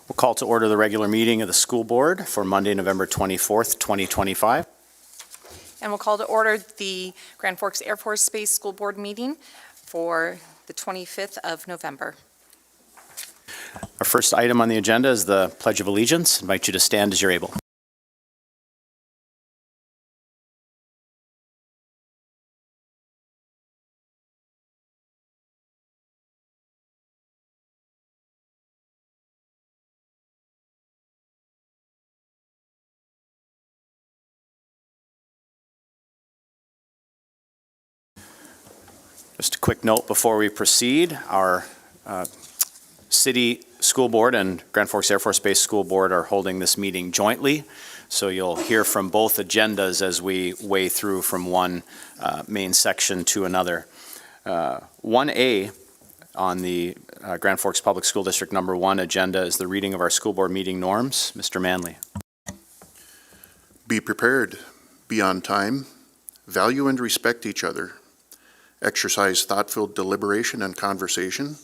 We'll call to order the regular meeting of the school board for Monday, November 24th, 2025. And we'll call to order the Grand Forks Air Force Base School Board meeting for the 25th of November. Our first item on the agenda is the Pledge of Allegiance. I invite you to stand as you're able. Just a quick note before we proceed, our City School Board and Grand Forks Air Force Base School Board are holding this meeting jointly, so you'll hear from both agendas as we way through from one main section to another. 1A on the Grand Forks Public School District number 1 agenda is the reading of our school board meeting norms. Mr. Manley. Be prepared, be on time, value and respect each other. Exercise thoughtful deliberation and conversation.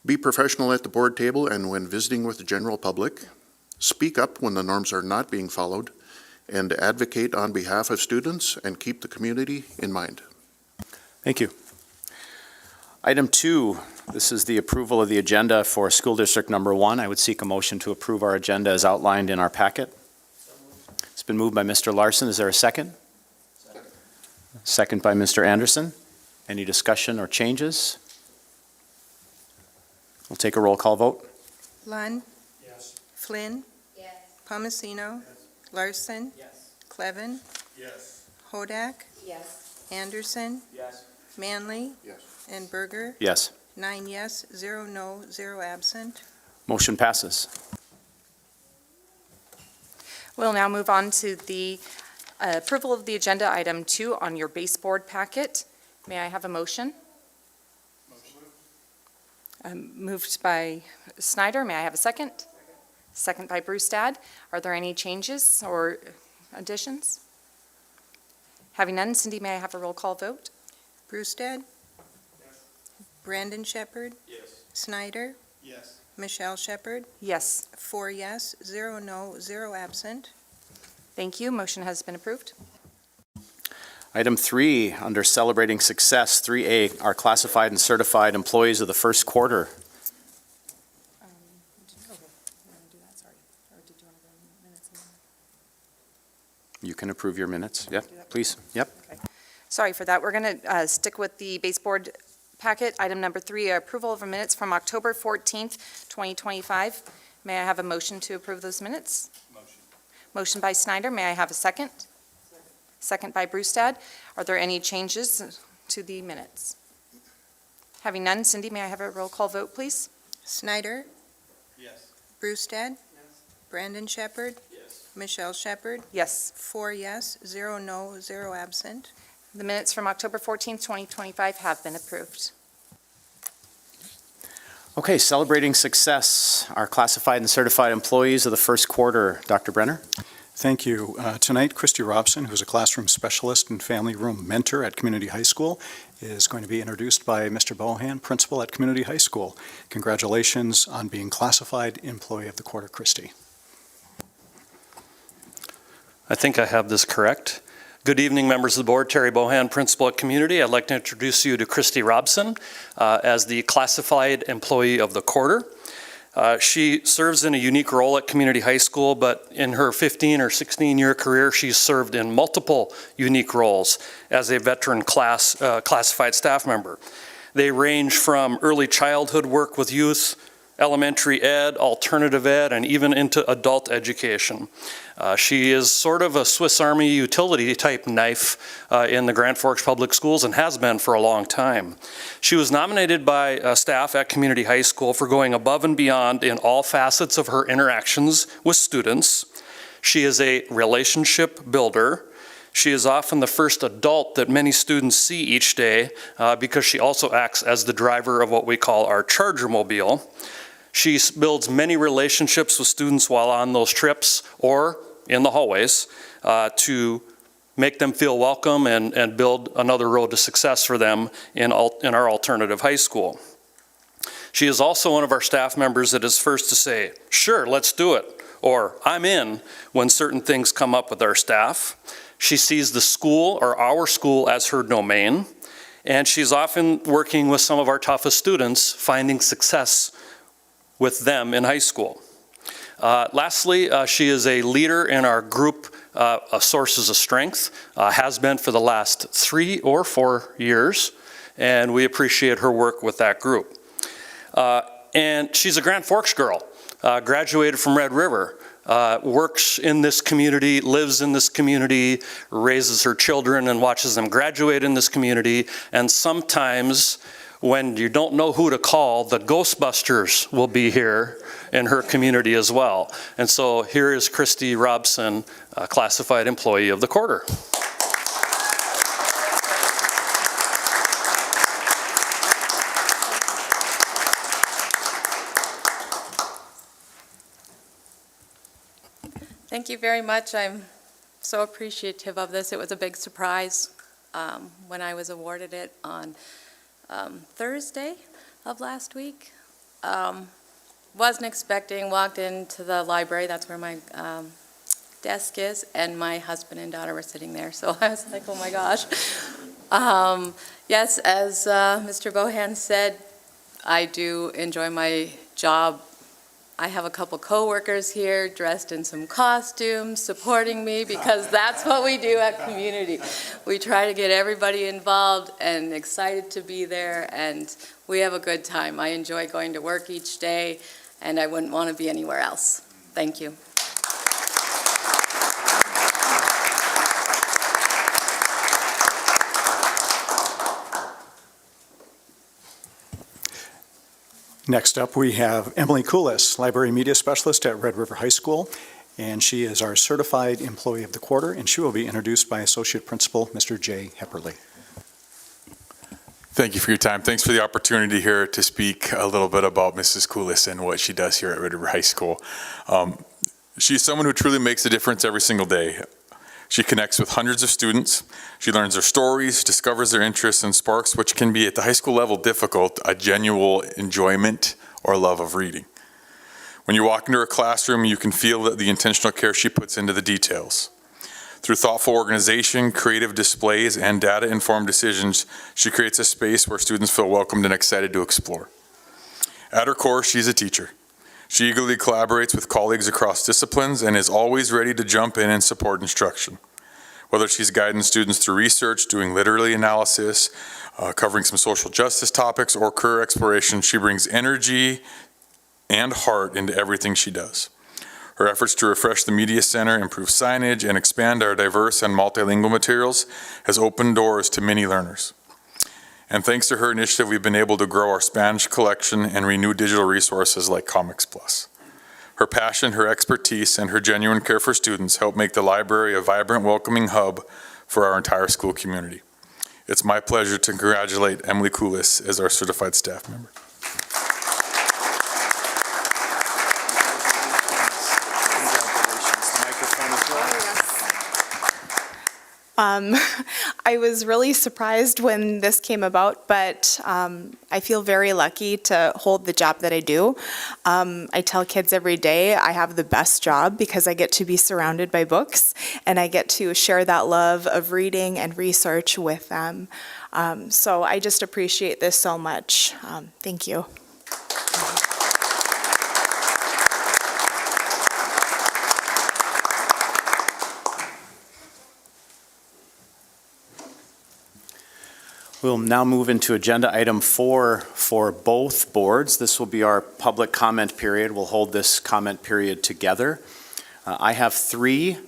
Be professional at the board table and when visiting with the general public. Speak up when the norms are not being followed, and advocate on behalf of students and keep the community in mind. Thank you. Item 2, this is the approval of the agenda for school district number 1. I would seek a motion to approve our agenda as outlined in our packet. It's been moved by Mr. Larson. Is there a second? Second by Mr. Anderson. Any discussion or changes? We'll take a roll call vote. Lund? Yes. Flynn? Yes. Palmasino? Yes. Larson? Yes. Clevin? Yes. Hodak? Yes. Anderson? Yes. Manley? Yes. And Berger? Yes. 9 yes, 0 no, 0 absent. Motion passes. We'll now move on to the approval of the agenda item 2 on your base board packet. May I have a motion? Moved by Snyder. May I have a second? Second by Brewstad. Are there any changes or additions? Having none, Cindy, may I have a roll call vote? Brewstad? Yes. Brandon Shepherd? Yes. Snyder? Yes. Michelle Shepherd? Yes. 4 yes, 0 no, 0 absent. Thank you. Motion has been approved. Item 3, under celebrating success, 3A, our classified and certified employees of the first quarter. You can approve your minutes. Yep, please. Yep. Okay. Sorry for that. We're going to stick with the base board packet. Item number 3, approval of minutes from October 14th, 2025. May I have a motion to approve those minutes? Motion. Motion by Snyder. May I have a second? Second by Brewstad. Are there any changes to the minutes? Having none, Cindy, may I have a roll call vote, please? Snyder? Yes. Brewstad? Yes. Brandon Shepherd? Yes. Michelle Shepherd? Yes. 4 yes, 0 no, 0 absent. The minutes from October 14th, 2025 have been approved. Okay, celebrating success, our classified and certified employees of the first quarter. Dr. Brenner? Thank you. Tonight, Christy Robson, who's a classroom specialist and family room mentor at Community High School, is going to be introduced by Mr. Bohan, principal at Community High School. Congratulations on being classified employee of the quarter, Christy. I think I have this correct. Good evening, members of the board. Terry Bohan, principal at Community. I'd like to introduce you to Christy Robson as the classified employee of the quarter. She serves in a unique role at Community High School, but in her 15 or 16-year career, she's served in multiple unique roles as a veteran classified staff member. They range from early childhood work with youth, elementary ed, alternative ed, and even into adult education. She is sort of a Swiss Army utility type knife in the Grand Forks Public Schools and has been for a long time. She was nominated by staff at Community High School for going above and beyond in all facets of her interactions with students. She is a relationship builder. She is often the first adult that many students see each day because she also acts as the driver of what we call our Charger Mobile. She builds many relationships with students while on those trips or in the hallways to make them feel welcome and build another road to success for them in our alternative high school. She is also one of our staff members that is first to say, "Sure, let's do it," or "I'm in," when certain things come up with our staff. She sees the school or our school as her domain, and she's often working with some of our toughest students, finding success with them in high school. Lastly, she is a leader in our group of Sources of Strength, has been for the last 3 or 4 years, and we appreciate her work with that group. And she's a Grand Forks girl, graduated from Red River, works in this community, lives in this community, raises her children and watches them graduate in this community, and sometimes when you don't know who to call, the Ghostbusters will be here in her community as well. And so here is Christy Robson, a classified employee of the quarter. Thank you very much. I'm so appreciative of this. It was a big surprise when I was awarded it on Thursday of last week. Wasn't expecting, walked into the library, that's where my desk is, and my husband and daughter were sitting there. So I was like, oh my gosh. Yes, as Mr. Bohan said, I do enjoy my job. I have a couple coworkers here dressed in some costumes supporting me because that's what we do at Community. We try to get everybody involved and excited to be there, and we have a good time. I enjoy going to work each day, and I wouldn't want to be anywhere else. Thank you. Next up, we have Emily Kulis, Library Media Specialist at Red River High School, and she is our Certified Employee of the Quarter, and she will be introduced by Associate Principal, Mr. Jay Hepperly. Thank you for your time. Thanks for the opportunity here to speak a little bit about Mrs. Kulis and what she does here at Red River High School. She's someone who truly makes a difference every single day. She connects with hundreds of students. She learns their stories, discovers their interests, and sparks, which can be at the high school level difficult, a genuine enjoyment or love of reading. When you walk into her classroom, you can feel the intentional care she puts into the details. Through thoughtful organization, creative displays, and data-informed decisions, she creates a space where students feel welcomed and excited to explore. At her core, she's a teacher. She eagerly collaborates with colleagues across disciplines and is always ready to jump in and support instruction. Whether she's guiding students through research, doing literary analysis, covering some social justice topics, or career exploration, she brings energy and heart into everything she does. Her efforts to refresh the media center, improve signage, and expand our diverse and multilingual materials has opened doors to many learners. And thanks to her initiative, we've been able to grow our Spanish collection and renew digital resources like Comics Plus. Her passion, her expertise, and her genuine care for students help make the library a vibrant, welcoming hub for our entire school community. It's my pleasure to congratulate Emily Kulis as our certified staff member. I was really surprised when this came about, but I feel very lucky to hold the job that I do. I tell kids every day I have the best job because I get to be surrounded by books and I get to share that love of reading and research with them. So I just appreciate this so much. Thank you. We'll now move into agenda item 4 for both boards. This will be our public comment period. We'll hold this comment period together. I have 3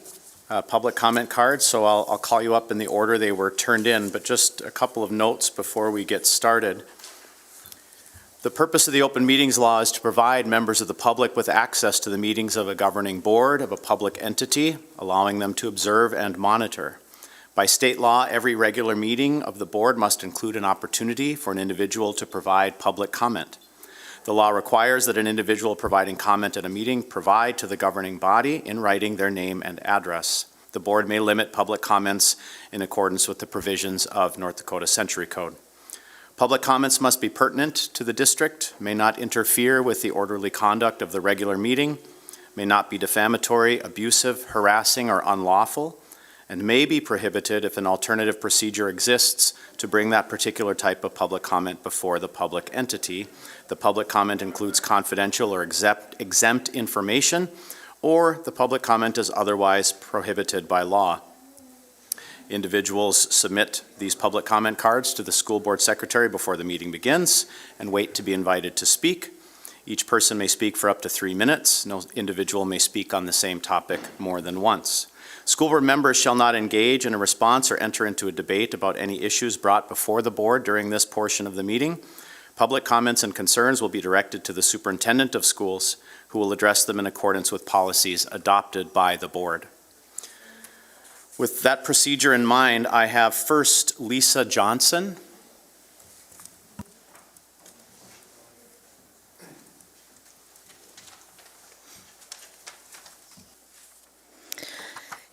public comment cards, so I'll call you up in the order they were turned in, but just a couple of notes before we get started. The purpose of the Open Meetings Law is to provide members of the public with access to the meetings of a governing board of a public entity, allowing them to observe and monitor. By state law, every regular meeting of the board must include an opportunity for an individual to provide public comment. The law requires that an individual providing comment at a meeting provide to the governing body in writing their name and address. The board may limit public comments in accordance with the provisions of North Dakota Century Code. Public comments must be pertinent to the district, may not interfere with the orderly conduct of the regular meeting, may not be defamatory, abusive, harassing, or unlawful, and may be prohibited if an alternative procedure exists to bring that particular type of public comment before the public entity. The public comment includes confidential or exempt information, or the public comment is otherwise prohibited by law. Individuals submit these public comment cards to the school board secretary before the meeting begins and wait to be invited to speak. Each person may speak for up to 3 minutes. No individual may speak on the same topic more than once. School board members shall not engage in a response or enter into a debate about any issues brought before the board during this portion of the meeting. Public comments and concerns will be directed to the superintendent of schools, who will address them in accordance with policies adopted by the board. With that procedure in mind, I have first Lisa Johnson.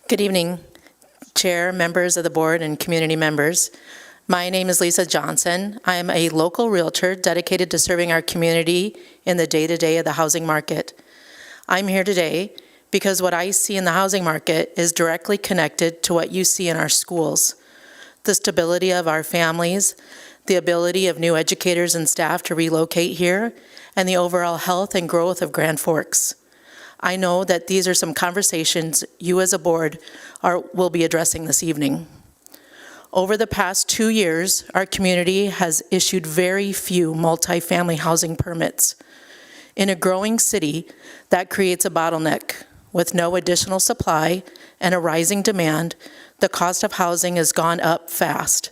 Good evening, Chair, members of the board, and community members. My name is Lisa Johnson. I am a local realtor dedicated to serving our community in the day-to-day of the housing market. I'm here today because what I see in the housing market is directly connected to what you see in our schools. The stability of our families, the ability of new educators and staff to relocate here, and the overall health and growth of Grand Forks. I know that these are some conversations you as a board will be addressing this evening. Over the past 2 years, our community has issued very few multifamily housing permits. In a growing city, that creates a bottleneck. With no additional supply and a rising demand, the cost of housing has gone up fast.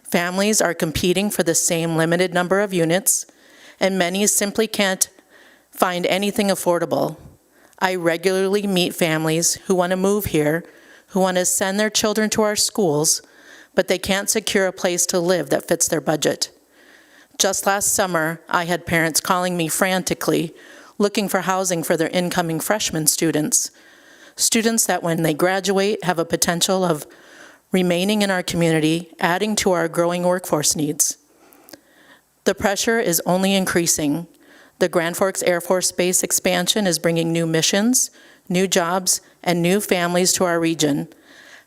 Families are competing for the same limited number of units, and many simply can't find anything affordable. I regularly meet families who want to move here, who want to send their children to our schools, but they can't secure a place to live that fits their budget. Just last summer, I had parents calling me frantically, looking for housing for their incoming freshman students. Students that when they graduate have a potential of remaining in our community, adding to our growing workforce needs. The pressure is only increasing. The Grand Forks Air Force Base expansion is bringing new missions, new jobs, and new families to our region.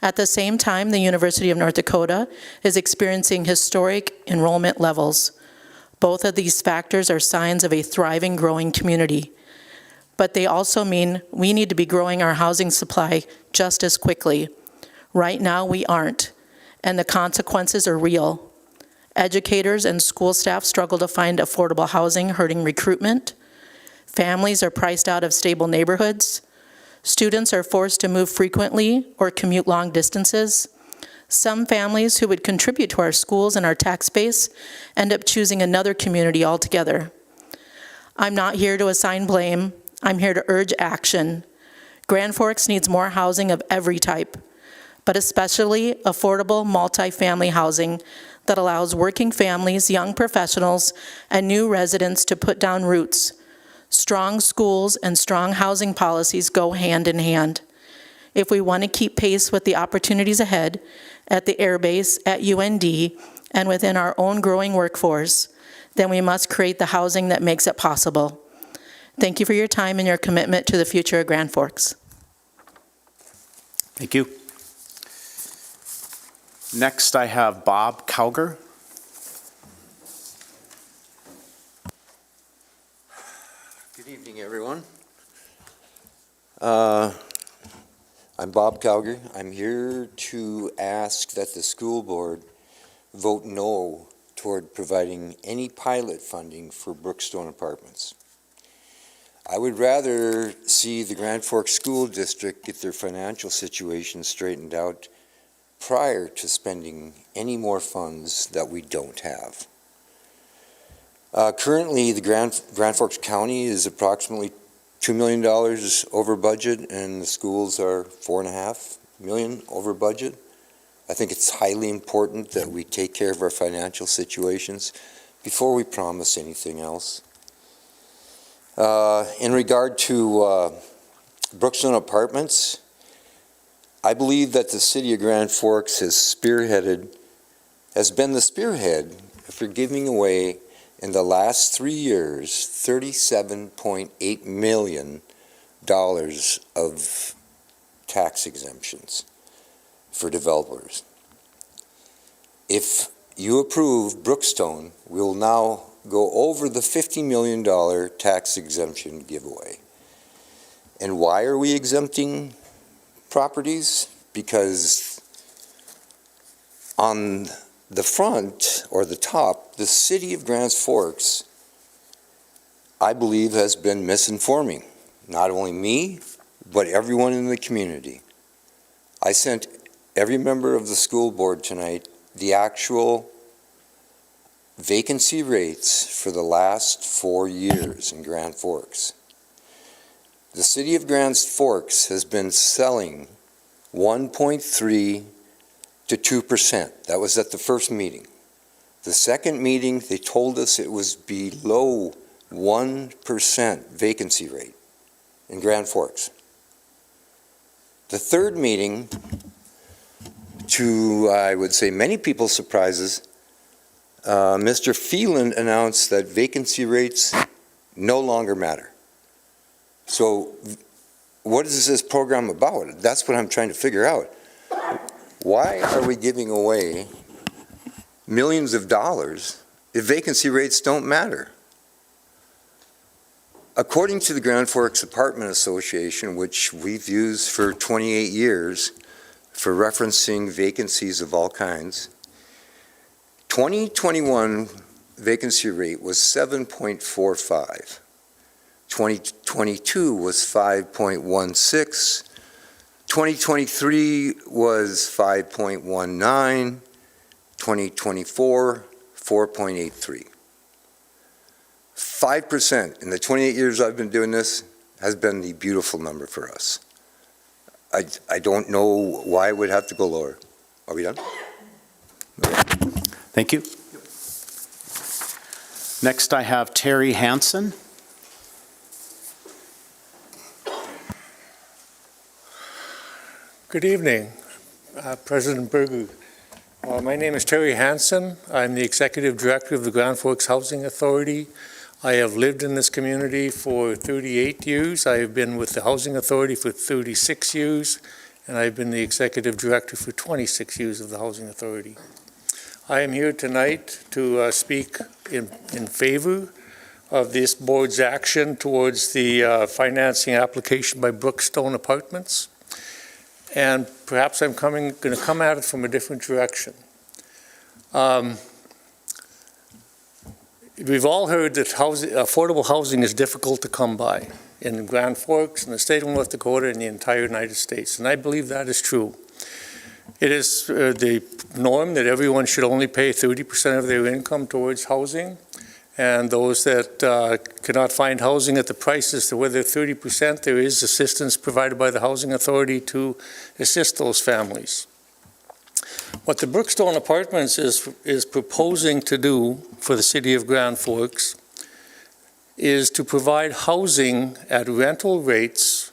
At the same time, the University of North Dakota is experiencing historic enrollment levels. Both of these factors are signs of a thriving, growing community. But they also mean we need to be growing our housing supply just as quickly. Right now, we aren't, and the consequences are real. Educators and school staff struggle to find affordable housing, hurting recruitment. Families are priced out of stable neighborhoods. Students are forced to move frequently or commute long distances. Some families who would contribute to our schools and our tax base end up choosing another community altogether. I'm not here to assign blame. I'm here to urge action. Grand Forks needs more housing of every type, but especially affordable multifamily housing that allows working families, young professionals, and new residents to put down roots. Strong schools and strong housing policies go hand in hand. If we want to keep pace with the opportunities ahead at the Air Base, at UND, and within our own growing workforce, then we must create the housing that makes it possible. Thank you for your time and your commitment to the future of Grand Forks. Thank you. Next, I have Bob Cowger. Good evening, everyone. I'm Bob Cowger. I'm here to ask that the school board vote no toward providing any pilot funding for Brookstone Apartments. I would rather see the Grand Forks School District get their financial situation straightened out prior to spending any more funds that we don't have. Currently, the Grand Forks County is approximately $2 million over budget, and the schools are $4.5 million over budget. I think it's highly important that we take care of our financial situations before we promise anything else. In regard to Brookstone Apartments, I believe that the city of Grand Forks has been the spearhead after giving away in the last 3 years $37.8 million of tax exemptions for developers. If you approve Brookstone, we'll now go over the $50 million tax exemption giveaway. And why are we exempting properties? Because on the front or the top, the city of Grand Forks, I believe, has been misinforming, not only me, but everyone in the community. I sent every member of the school board tonight the actual vacancy rates for the last 4 years in Grand Forks. The city of Grand Forks has been selling 1.3 to 2%. That was at the first meeting. The second meeting, they told us it was below 1% vacancy rate in Grand Forks. The third meeting, to, I would say, many people's surprises, Mr. Phelan announced that vacancy rates no longer matter. So what is this program about? That's what I'm trying to figure out. Why are we giving away millions of dollars if vacancy rates don't matter? According to the Grand Forks Apartment Association, which we've used for 28 years for referencing vacancies of all kinds, 2021 vacancy rate was 7.45. 2022 was 5.16. 2023 was 5.19. 2024, 4.83. 5% in the 28 years I've been doing this has been the beautiful number for us. I don't know why it would have to go lower. Are we done? Thank you. Next, I have Terry Hansen. Good evening, President Berger. My name is Terry Hansen. I'm the Executive Director of the Grand Forks Housing Authority. I have lived in this community for 38 years. I have been with the Housing Authority for 36 years, and I've been the Executive Director for 26 years of the Housing Authority. I am here tonight to speak in favor of this board's action towards the financing application by Brookstone Apartments. And perhaps I'm going to come at it from a different direction. We've all heard that affordable housing is difficult to come by in Grand Forks, in the state of North Dakota, and the entire United States, and I believe that is true. It is the norm that everyone should only pay 30% of their income towards housing, and those that cannot find housing at the prices to where they're 30%, there is assistance provided by the Housing Authority to assist those families. What the Brookstone Apartments is proposing to do for the city of Grand Forks is to provide housing at rental rates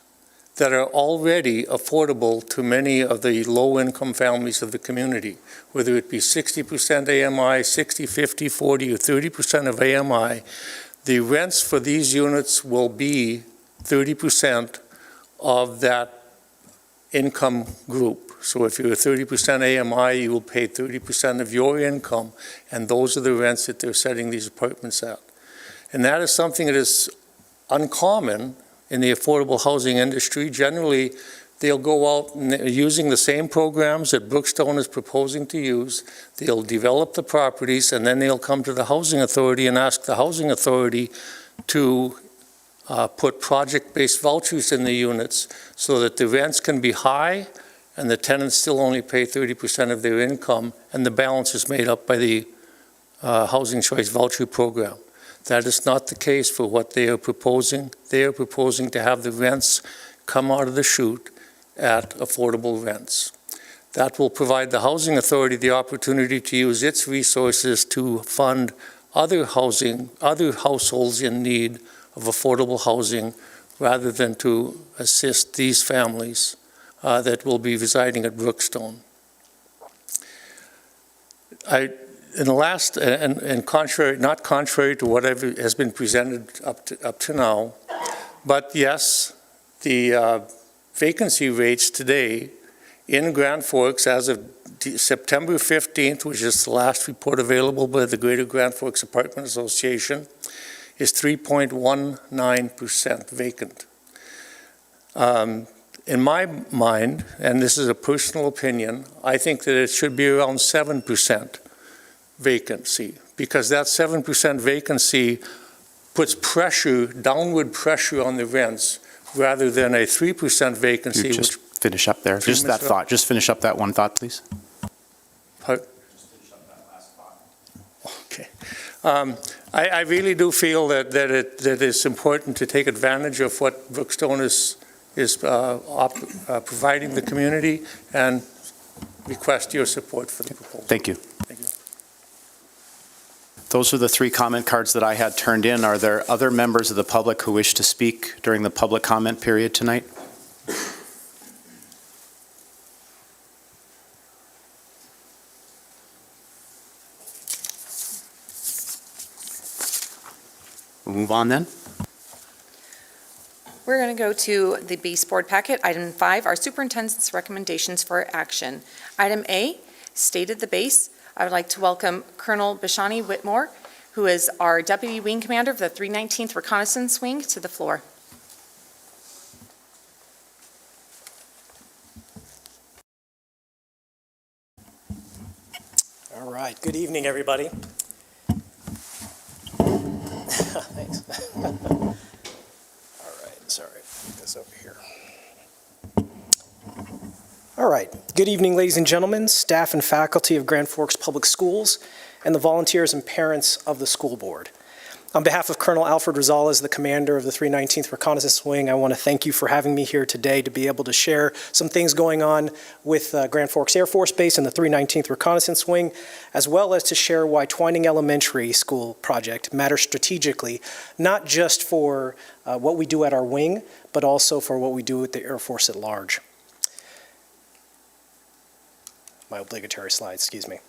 that are already affordable to many of the low-income families of the community, whether it be 60% AMI, 60, 50, 40, or 30% of AMI. The rents for these units will be 30% of that income group. So if you're 30% AMI, you will pay 30% of your income, and those are the rents that they're setting these apartments at. And that is something that is uncommon in the affordable housing industry. Generally, they'll go out using the same programs that Brookstone is proposing to use. They'll develop the properties, and then they'll come to the Housing Authority and ask the Housing Authority to put project-based vouchers in the units so that the rents can be high and the tenants still only pay 30% of their income, and the balance is made up by the Housing Choice Voucher Program. That is not the case for what they are proposing. They are proposing to have the rents come out of the chute at affordable rents. That will provide the Housing Authority the opportunity to use its resources to fund other households in need of affordable housing, rather than to assist these families that will be residing at Brookstone. in the last, and contrary, not contrary to whatever has been presented up to now, but yes, the vacancy rates today in Grand Forks as of September 15th, which is the last report available by the Greater Grand Forks Apartment Association, is 3.19% vacant. In my mind, and this is a personal opinion, I think that it should be around 7% vacancy, because that 7% vacancy puts pressure, downward pressure on the rents, rather than a 3% vacancy. You just finish up there. Just that thought. Just finish up that one thought, please. Okay. I really do feel that it's important to take advantage of what Brookstone is providing the community, and request your support for the proposal. Thank you. Thank you. Those are the 3 comment cards that I had turned in. Are there other members of the public who wish to speak during the public comment period tonight? We'll move on then. We're going to go to the base board packet. Item 5, our superintendent's recommendations for action. Item A, state of the base. I would like to welcome Colonel Bashani Whitmore, who is our Deputy Wing Commander of the 319th Reconnaissance Wing, to the floor. All right, good evening, everybody. Thanks. All right, sorry, put this over here. All right, good evening, ladies and gentlemen, staff and faculty of Grand Forks Public Schools, and the volunteers and parents of the school board. On behalf of Colonel Alfred Rosales, the commander of the 319th Reconnaissance Wing, I want to thank you for having me here today to be able to share some things going on with Grand Forks Air Force Base and the 319th Reconnaissance Wing, as well as to share why Twining Elementary School project matters strategically, not just for what we do at our wing, but also for what we do with the Air Force at large. My obligatory slide, excuse me.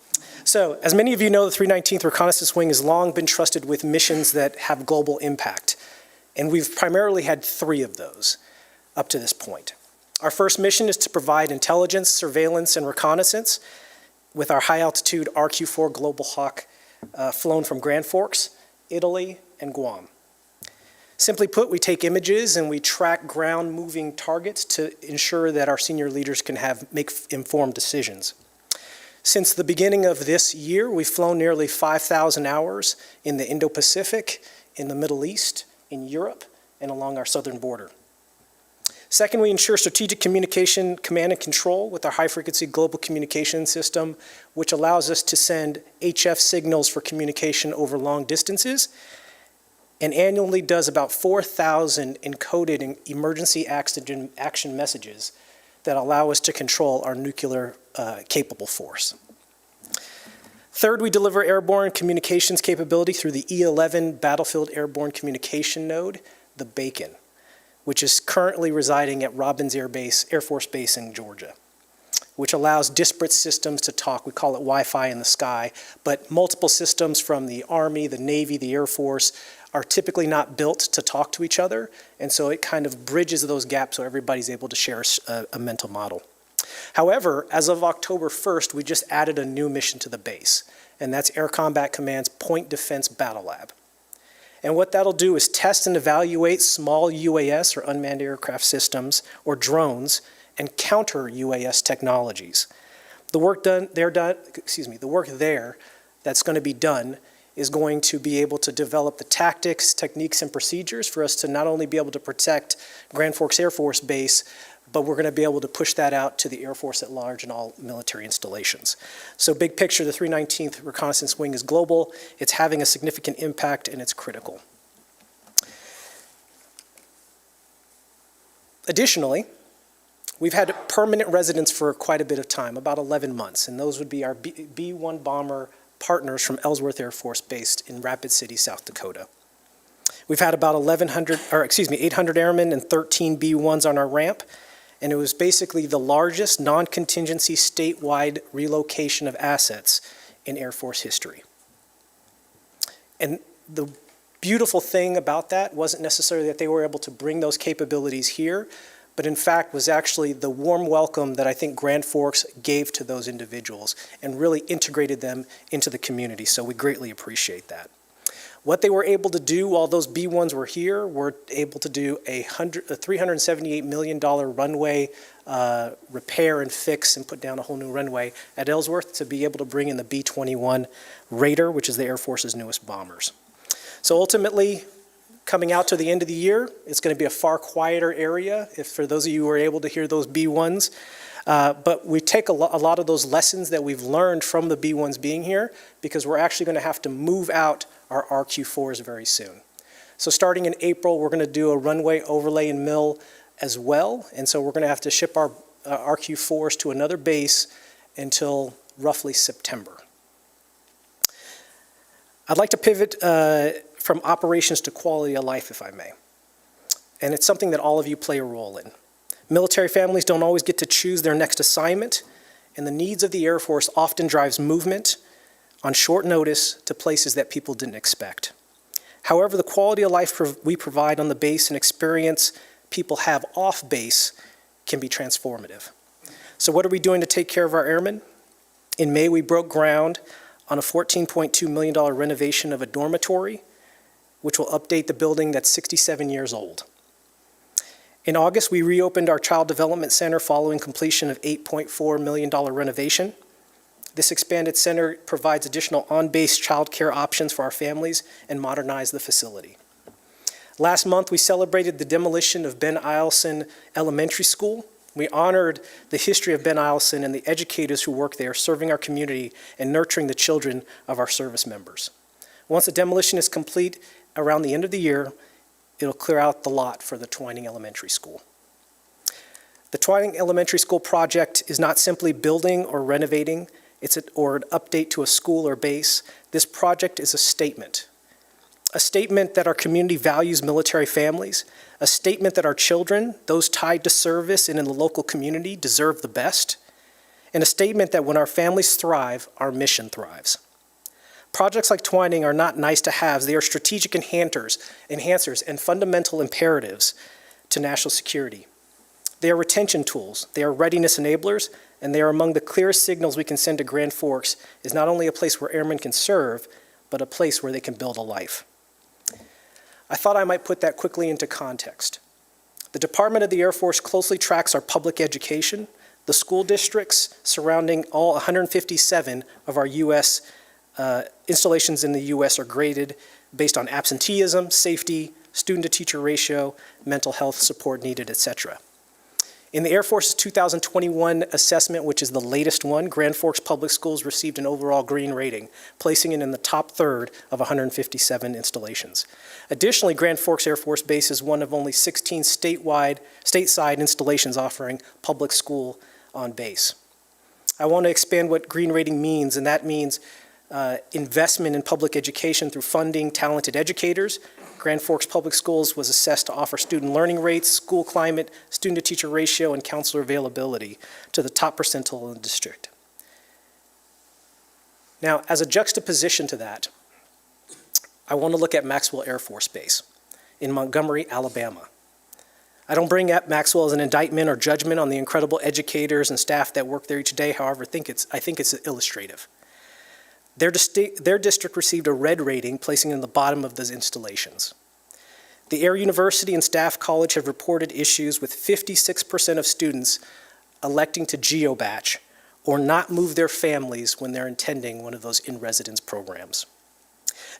So, as many of you know, the 319th Reconnaissance Wing has long been trusted with missions that have global impact, and we've primarily had 3 of those up to this point. Our first mission is to provide intelligence, surveillance, and reconnaissance with our high-altitude RQ-4 Global Hawk flown from Grand Forks, Italy, and Guam. Simply put, we take images and we track ground-moving targets to ensure that our senior leaders can make informed decisions. Since the beginning of this year, we've flown nearly 5,000 hours in the Indo-Pacific, in the Middle East, in Europe, and along our southern border. Second, we ensure strategic communication, command and control with our high-frequency global communication system, which allows us to send HF signals for communication over long distances, and annually does about 4,000 encoded emergency action messages that allow us to control our nuclear capable force. Third, we deliver airborne communications capability through the E-11 Battlefield Airborne Communication Node, the BACN, which is currently residing at Robins Air Force Base in Georgia, which allows disparate systems to talk. We call it Wi-Fi in the sky, but multiple systems from the Army, the Navy, the Air Force are typically not built to talk to each other, and so it kind of bridges those gaps so everybody's able to share a mental model. However, as of October 1st, we just added a new mission to the base, and that's Air Combat Command's Point Defense Battle Lab. And what that'll do is test and evaluate small UAS, or unmanned aircraft systems, or drones, and counter UAS technologies. The work there that's going to be done is going to be able to develop the tactics, techniques, and procedures for us to not only be able to protect Grand Forks Air Force Base, but we're going to be able to push that out to the Air Force at large and all military installations. So big picture, the 319th Reconnaissance Wing is global, it's having a significant impact, and it's critical. Additionally, we've had permanent residents for quite a bit of time, about 11 months, and those would be our B-1 bomber partners from Ellsworth Air Force based in Rapid City, South Dakota. We've had about 800 airmen and 13 B-1s on our ramp, and it was basically the largest non-contingency statewide relocation of assets in Air Force history. And the beautiful thing about that wasn't necessarily that they were able to bring those capabilities here, but in fact was actually the warm welcome that I think Grand Forks gave to those individuals and really integrated them into the community. So we greatly appreciate that. What they were able to do while those B1s were here, were able to do a $378 million runway repair and fix and put down a whole new runway at Ellsworth to be able to bring in the B-21 Raider, which is the Air Force's newest bombers. So ultimately, coming out to the end of the year, it's going to be a far quieter area, if for those of you who were able to hear those B1s. But we take a lot of those lessons that we've learned from the B1s being here, because we're actually going to have to move out our RQ4s very soon. So starting in April, we're going to do a runway overlay and mill as well. And so we're going to have to ship our RQ4s to another base until roughly September. I'd like to pivot from operations to quality of life, if I may. And it's something that all of you play a role in. Military families don't always get to choose their next assignment, and the needs of the Air Force often drives movement on short notice to places that people didn't expect. However, the quality of life we provide on the base and experience people have off base can be transformative. So what are we doing to take care of our airmen? In May, we broke ground on a $14.2 million renovation of a dormitory, which will update the building that's 67 years old. In August, we reopened our Child Development Center following completion of $8.4 million renovation. This expanded center provides additional on-base child care options for our families and modernized the facility. Last month, we celebrated the demolition of Ben Eielson Elementary School. We honored the history of Ben Eielson and the educators who work there, serving our community and nurturing the children of our service members. Once the demolition is complete around the end of the year, it'll clear out the lot for the Twining Elementary School. The Twining Elementary School project is not simply building or renovating, or an update to a school or base. This project is a statement that our community values military families, a statement that our children, those tied to service and in the local community, deserve the best, and a statement that when our families thrive, our mission thrives. Projects like Twining are not nice to haves, they are strategic enhancers and fundamental imperatives to national security. They are retention tools, they are readiness enablers, and they are among the clearest signals we can send to Grand Forks is not only a place where airmen can serve, but a place where they can build a life. I thought I might put that quickly into context. The Department of the Air Force closely tracks our public education. The school districts surrounding all 157 of our U.S. Installations in the U.S. are graded based on absenteeism, safety, student-to-teacher ratio, mental health support needed, etc. In the Air Force's 2021 assessment, which is the latest one, Grand Forks Public Schools received an overall green rating, placing it in the top third of 157 installations. Additionally, Grand Forks Air Force Base is one of only 16 stateside installations offering public school on base. I want to expand what green rating means, and that means investment in public education through funding talented educators. Grand Forks Public Schools was assessed to offer student learning rates, school climate, student-to-teacher ratio, and counselor availability to the top percentile in the district. Now, as a juxtaposition to that, I want to look at Maxwell Air Force Base in Montgomery, Alabama. I don't bring up Maxwell as an indictment or judgment on the incredible educators and staff that work there each day, however, I think it's illustrative. Their district received a red rating, placing it in the bottom of those installations. The Air University and Staff College have reported issues with 56% of students electing to geobatch or not move their families when they're attending one of those in-residence programs.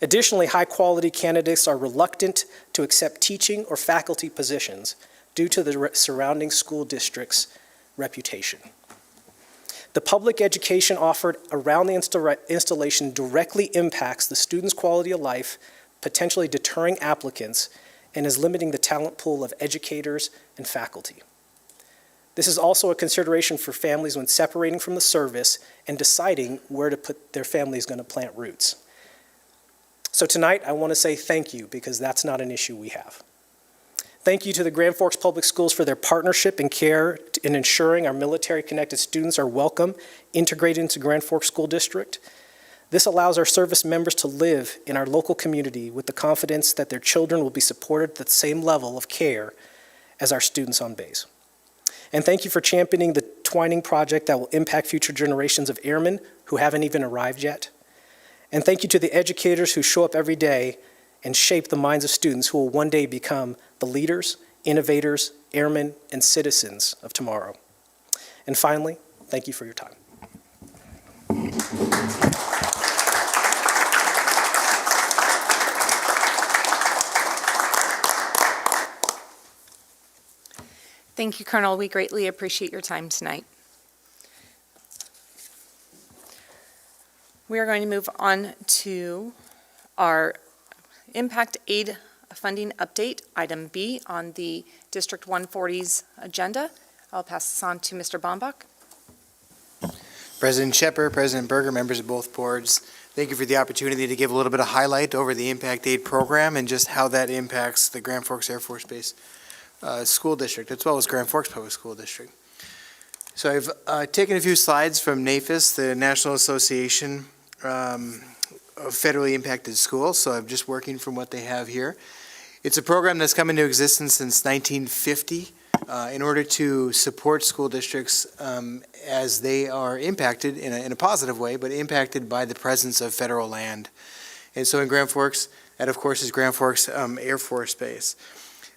Additionally, high-quality candidates are reluctant to accept teaching or faculty positions due to the surrounding school district's reputation. The public education offered around the installation directly impacts the student's quality of life, potentially deterring applicants, and is limiting the talent pool of educators and faculty. This is also a consideration for families when separating from the service and deciding where to put their family's going to plant roots. So tonight, I want to say thank you, because that's not an issue we have. Thank you to the Grand Forks Public Schools for their partnership and care in ensuring our military-connected students are welcome, integrated into Grand Forks School District. This allows our service members to live in our local community with the confidence that their children will be supported at the same level of care as our students on base. And thank you for championing the Twining project that will impact future generations of airmen who haven't even arrived yet. And thank you to the educators who show up every day and shape the minds of students who will one day become the leaders, innovators, airmen, and citizens of tomorrow. And finally, thank you for your time. Thank you, Colonel. We greatly appreciate your time tonight. We are going to move on to our Impact Aid Funding Update, Item B, on the District 140's agenda. I'll pass this on to Mr. Bombach. President Shepherd, President Berger, members of both boards, thank you for the opportunity to give a little bit of highlight over the Impact Aid program and just how that impacts the Grand Forks Air Force Base School District, as well as Grand Forks Public School District. So I've taken a few slides from NAFIS, the National Association of Federally Impacted Schools, so I'm just working from what they have here. It's a program that's come into existence since 1950 in order to support school districts as they are impacted in a positive way, but impacted by the presence of federal land. And so in Grand Forks, that of course is Grand Forks Air Force Base.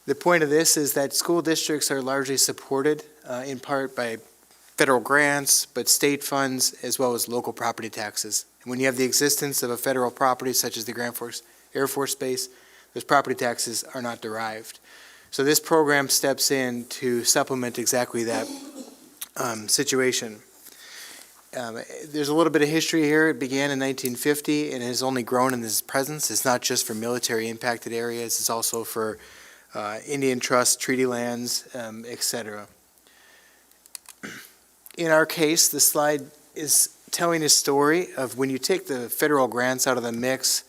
The point of this is that school districts are largely supported in part by federal grants, but state funds, as well as local property taxes. And when you have the existence of a federal property such as the Grand Forks Air Force Base, those property taxes are not derived. So this program steps in to supplement exactly that situation. There's a little bit of history here. It began in 1950 and has only grown in its presence. It's not just for military impacted areas, it's also for Indian Trust, treaty lands, etc. In our case, the slide is telling a story of when you take the federal grants out of the mix,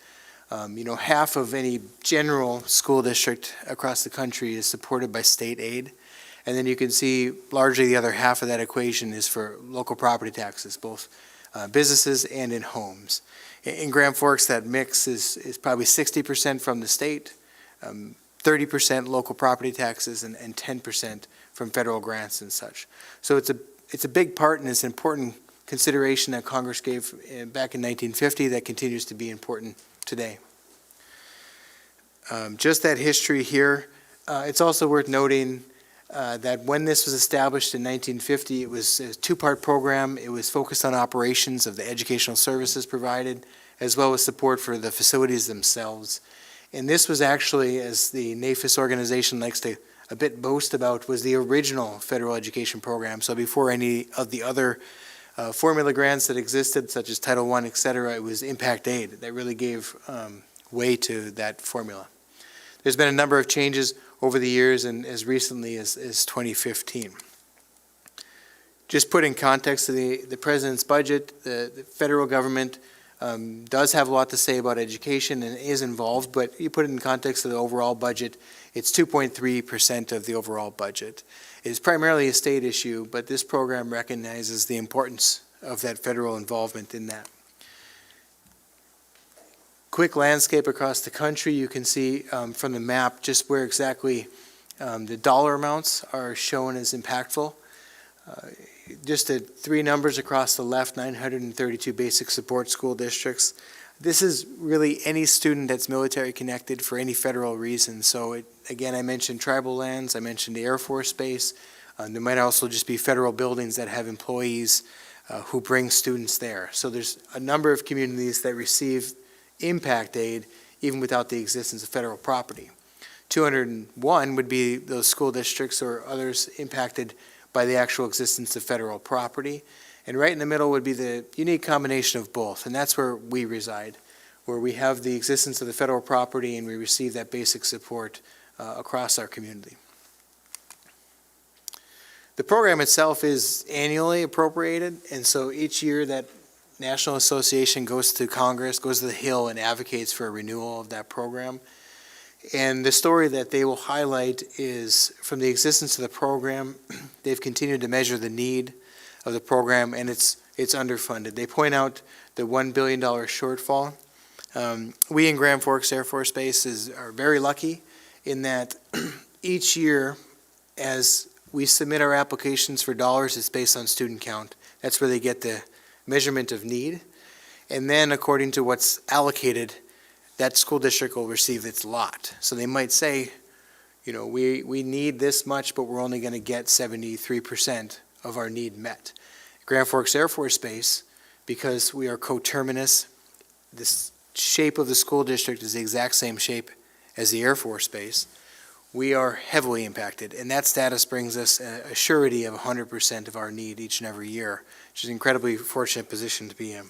half of any general school district across the country is supported by state aid. And then you can see largely the other half of that equation is for local property taxes, both businesses and in homes. In Grand Forks, that mix is probably 60% from the state, 30% local property taxes, and 10% from federal grants and such. So it's a big part, and it's an important consideration that Congress gave back in 1950 that continues to be important today. Just that history here. It's also worth noting that when this was established in 1950, it was a two-part program. It was focused on operations of the educational services provided, as well as support for the facilities themselves. And this was actually, as the NAFIS organization likes to a bit boast about, was the original federal education program. So before any of the other formula grants that existed, such as Title I, et cetera, it was Impact Aid that really gave way to that formula. There's been a number of changes over the years, and as recently as 2015. Just put in context to the President's budget, the federal government does have a lot to say about education and is involved, but you put it in context of the overall budget, it's 2.3% of the overall budget. It is primarily a state issue, but this program recognizes the importance of that federal involvement in that. Quick landscape across the country, you can see from the map just where exactly the dollar amounts are shown as impactful. Just three numbers across the left, 932 basic support school districts. This is really any student that's military connected for any federal reason. So again, I mentioned tribal lands, I mentioned the Air Force Base. There might also just be federal buildings that have employees who bring students there. So there's a number of communities that receive impact aid even without the existence of federal property. 201 would be those school districts or others impacted by the actual existence of federal property. And right in the middle would be the unique combination of both, and that's where we reside, where we have the existence of the federal property and we receive that basic support across our community. The program itself is annually appropriated, and so each year that National Association goes to Congress, goes to the Hill and advocates for a renewal of that program. And the story that they will highlight is from the existence of the program, they've continued to measure the need of the program and its it's underfunded. They point out the $1 billion shortfall. We in Grand Forks Air Force Base are very lucky in that each year, as we submit our applications for dollars, it's based on student count. That's where they get the measurement of need. And then according to what's allocated, that school district will receive its lot. So they might say, we need this much, but we're only going to get 73% of our need met. Grand Forks Air Force Base, because we are coterminous, this shape of the school district is the exact same shape as the Air Force Base. We are heavily impacted, and that status brings us a surety of 100% of our need each and every year, which is an incredibly fortunate position to be in.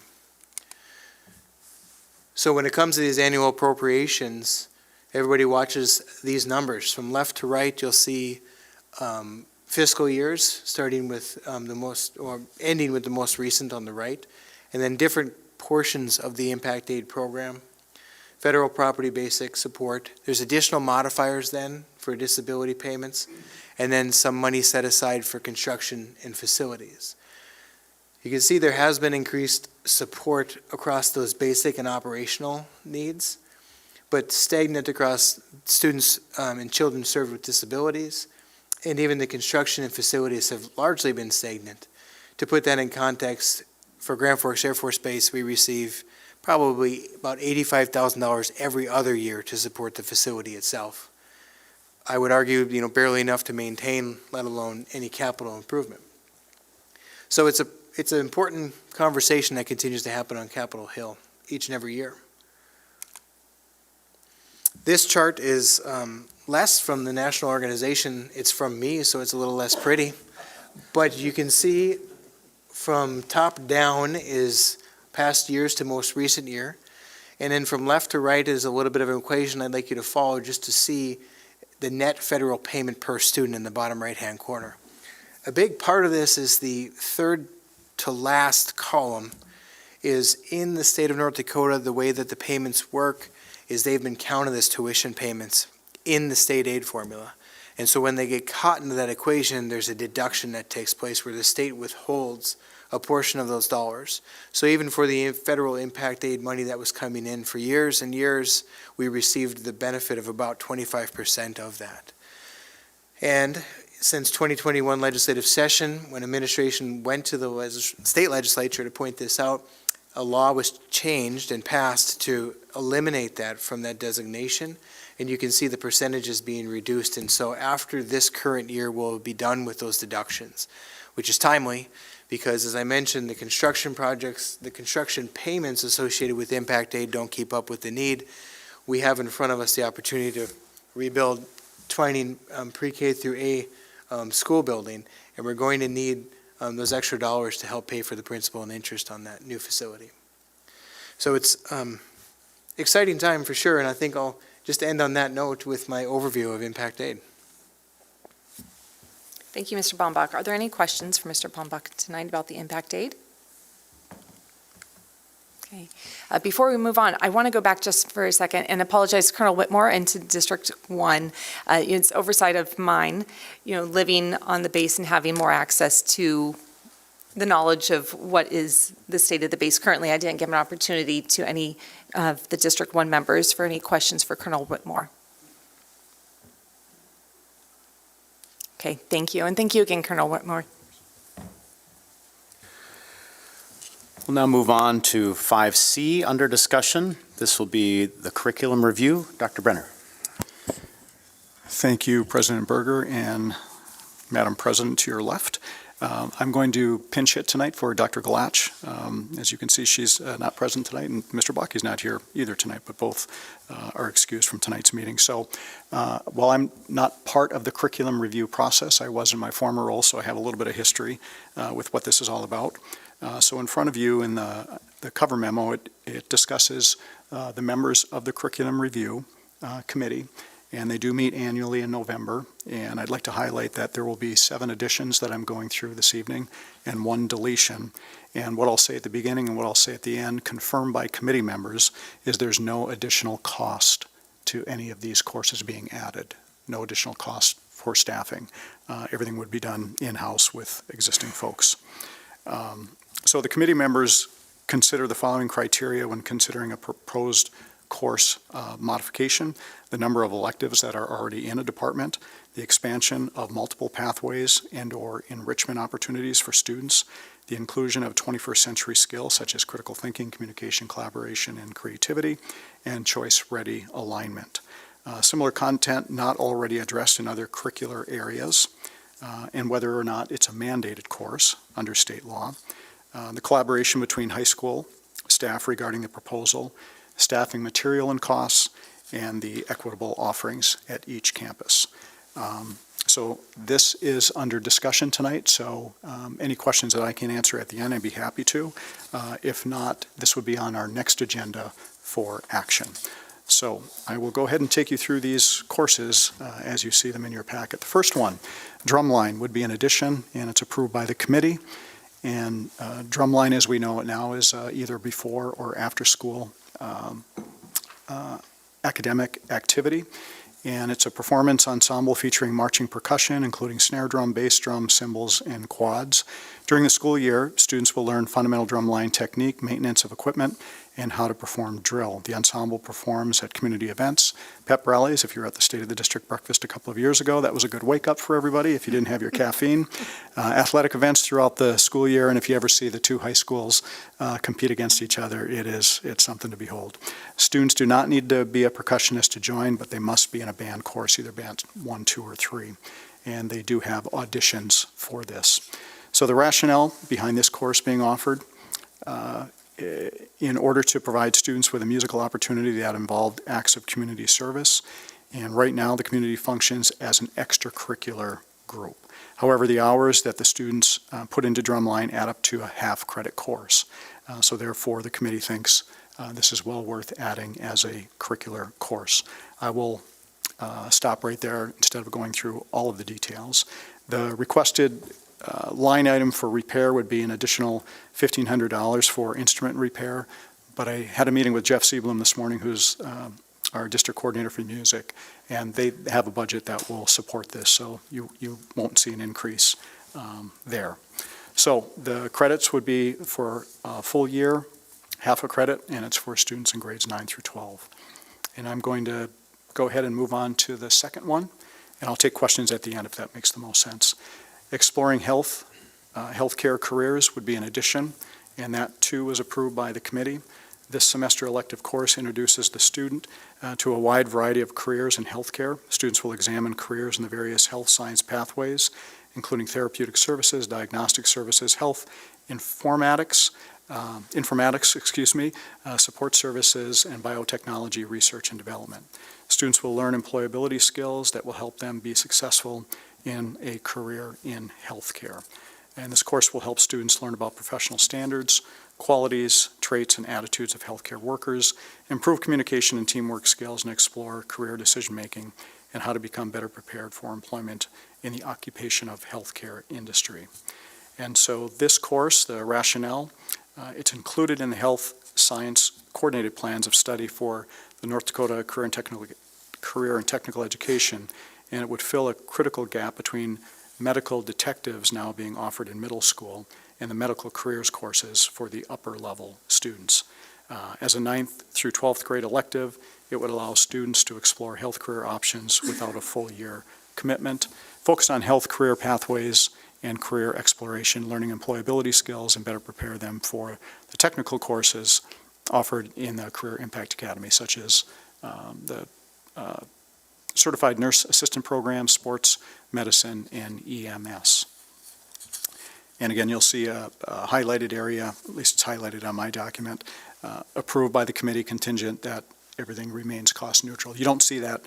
So when it comes to these annual appropriations, everybody watches these numbers. From left to right, you'll see fiscal years, starting with ending with the most recent on the right, and then different portions of the impact aid program. Federal property basic support. There's additional modifiers then for disability payments, and then some money set aside for construction and facilities. You can see there has been increased support across those basic and operational needs, but stagnant across students and children served with disabilities, and even the construction and facilities have largely been stagnant. To put that in context, for Grand Forks Air Force Base, we receive probably about $85,000 every other year to support the facility itself. I would argue, barely enough to maintain, let alone any capital improvement. So it's an important conversation that continues to happen on Capitol Hill each and every year. This chart is less from the national organization. It's from me, so it's a little less pretty. But you can see from top down is past years to most recent year. And then from left to right is a little bit of an equation I'd like you to follow just to see the net federal payment per student in the bottom right-hand corner. A big part of this is the third to last column is in the state of North Dakota, the way that the payments work is they've been counted as tuition payments in the state aid formula. And so when they get caught into that equation, there's a deduction that takes place where the state withholds a portion of those dollars. So even for the federal impact aid money that was coming in for years and years, we received the benefit of about 25% of that. And since 2021 legislative session, when administration went to the state legislature to point this out, a law was changed and passed to eliminate that from that designation. And you can see the percentages being reduced. And so after this current year, we'll be done with those deductions, which is timely because, as I mentioned, the construction projects, the construction payments associated with impact aid don't keep up with the need. We have in front of us the opportunity to rebuild Twining pre-K through A school building, and we're going to need those extra dollars to help pay for the principal and interest on that new facility. So it's exciting time for sure, and I think I'll just end on that note with my overview of impact aid. Thank you, Mr. Baumbach. Are there any questions for Mr. Baumbach tonight about the impact aid? Okay. Before we move on, I want to go back just for a second and apologize to Colonel Whitmore and to District 1. It's oversight of mine, living on the base and having more access to the knowledge of what is the state of the base currently. I didn't give an opportunity to any of the District 1 members for any questions for Colonel Whitmore. Okay, thank you. And thank you again, Colonel Whitmore. We'll now move on to 5C under discussion. This will be the curriculum review. Dr. Brenner. Thank you, President Berger and Madam President to your left. I'm going to pinch hit tonight for Dr. Galach. As you can see, she's not present tonight, and Mr. Bucky's not here either tonight, but both are excused from tonight's meeting. So while I'm not part of the curriculum review process, I was in my former role, so I have a little bit of history with what this is all about. So in front of you in the cover memo, it discusses the members of the curriculum review committee, and they do meet annually in November. And I'd like to highlight that there will be 7 additions that I'm going through this evening and 1 deletion. And what I'll say at the beginning and what I'll say at the end, confirmed by committee members, is there's no additional cost to any of these courses being added. No additional cost for staffing. Everything would be done in-house with existing folks. So the committee members consider the following criteria when considering a proposed course modification: the number of electives that are already in a department, the expansion of multiple pathways and/or enrichment opportunities for students, the inclusion of 21st century skills such as critical thinking, communication, collaboration, and creativity, and choice-ready alignment. Similar content not already addressed in other curricular areas, and whether or not it's a mandated course under state law. The collaboration between high school staff regarding the proposal, staffing material and costs, and the equitable offerings at each campus. So this is under discussion tonight, so any questions that I can answer at the end, I'd be happy to. If not, this would be on our next agenda for action. So I will go ahead and take you through these courses as you see them in your packet. The first one, Drumline, would be an addition, and it's approved by the committee. And Drumline, as we know it now, is either before or after school academic activity. And it's a performance ensemble featuring marching percussion, including snare drum, bass drum, cymbals, and quads. During the school year, students will learn fundamental drumline technique, maintenance of equipment, and how to perform drill. The ensemble performs at community events, pep rallies. If you were at the State of the District breakfast a couple of years ago, that was a good wake-up for everybody if you didn't have your caffeine. Athletic events throughout the school year, and if you ever see the two high schools compete against each other, it's something to behold. Students do not need to be a percussionist to join, but they must be in a band course, either band 1, 2, or 3. And they do have auditions for this. So the rationale behind this course being offered, in order to provide students with a musical opportunity that involved acts of community service. And right now, the community functions as an extracurricular group. However, the hours that the students put into Drumline add up to a half-credit course. So therefore, the committee thinks this is well worth adding as a curricular course. I will stop right there instead of going through all of the details. The requested line item for repair would be an additional $1,500 for instrument repair, but I had a meeting with Jeff Seablum this morning, who's our district coordinator for music, and they have a budget that will support this, so you won't see an increase there. So the credits would be for a full year, half a credit, and it's for students in grades 9 through 12. And I'm going to go ahead and move on to the second one, and I'll take questions at the end if that makes the most sense. Exploring healthcare careers would be an addition, and that too was approved by the committee. This semester elective course introduces the student to a wide variety of careers in healthcare. Students will examine careers in the various health science pathways, including therapeutic services, diagnostic services, health informatics, support services, and biotechnology research and development. Students will learn employability skills that will help them be successful in a career in healthcare. And this course will help students learn about professional standards, qualities, traits, and attitudes of healthcare workers, improve communication and teamwork skills, and explore career decision-making and how to become better prepared for employment in the occupation of healthcare industry. And so this course, the rationale, it's included in the health science coordinated plans of study for the North Dakota Career and Technical Education, and it would fill a critical gap between medical detectives now being offered in middle school and the medical careers courses for the upper level students. As a 9th through 12th grade elective, it would allow students to explore health career options without a full year commitment, focused on health career pathways and career exploration, learning employability skills, and better prepare them for the technical courses offered in the Career Impact Academy, such as the Certified Nurse Assistant Program, Sports Medicine, and EMS. And again, you'll see a highlighted area, at least it's highlighted on my document, approved by the committee contingent that everything remains cost neutral. You don't see that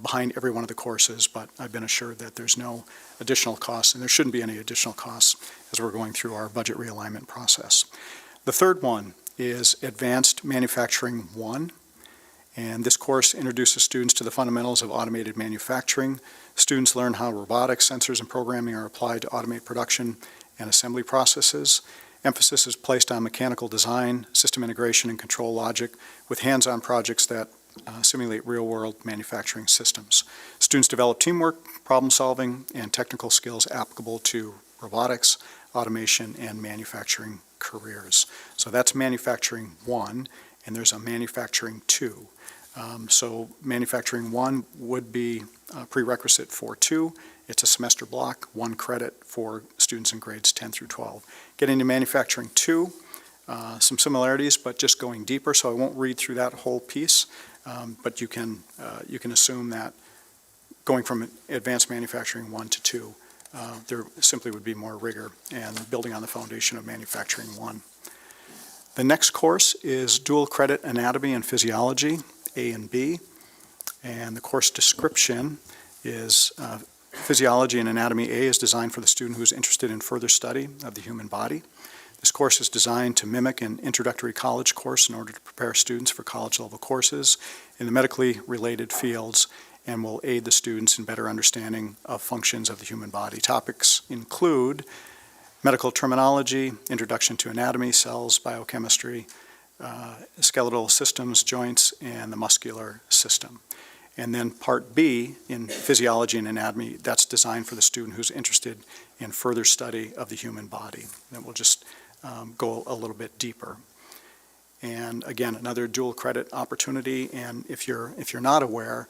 behind every one of the courses, but I've been assured that there's no additional costs, and there shouldn't be any additional costs as we're going through our budget realignment process. The third one is Advanced Manufacturing 1. And this course introduces students to the fundamentals of automated manufacturing. Students learn how robotics, sensors, and programming are applied to automate production and assembly processes. Emphasis is placed on mechanical design, system integration, and control logic with hands-on projects that simulate real-world manufacturing systems. Students develop teamwork, problem-solving, and technical skills applicable to robotics, automation, and manufacturing careers. So that's manufacturing 1, and there's a manufacturing 2. So manufacturing 1 would be a prerequisite for 2. It's a semester block, 1 credit for students in grades 10 through 12. Getting to manufacturing 2, some similarities, but just going deeper, so I won't read through that whole piece, but you can assume that going from advanced manufacturing 1 to 2, there simply would be more rigor and building on the foundation of manufacturing 1. The next course is dual credit anatomy and physiology, A and B, and the course description is physiology and anatomy A is designed for the student who is interested in further study of the human body. This course is designed to mimic an introductory college course in order to prepare students for college-level courses in the medically related fields and will aid the students in better understanding of functions of the human body. Topics include medical terminology, introduction to anatomy, cells, biochemistry, skeletal systems, joints, and the muscular system. And then Part B in physiology and anatomy, that's designed for the student who's interested in further study of the human body. And we'll just go a little bit deeper. And again, another dual credit opportunity. And if you're not aware,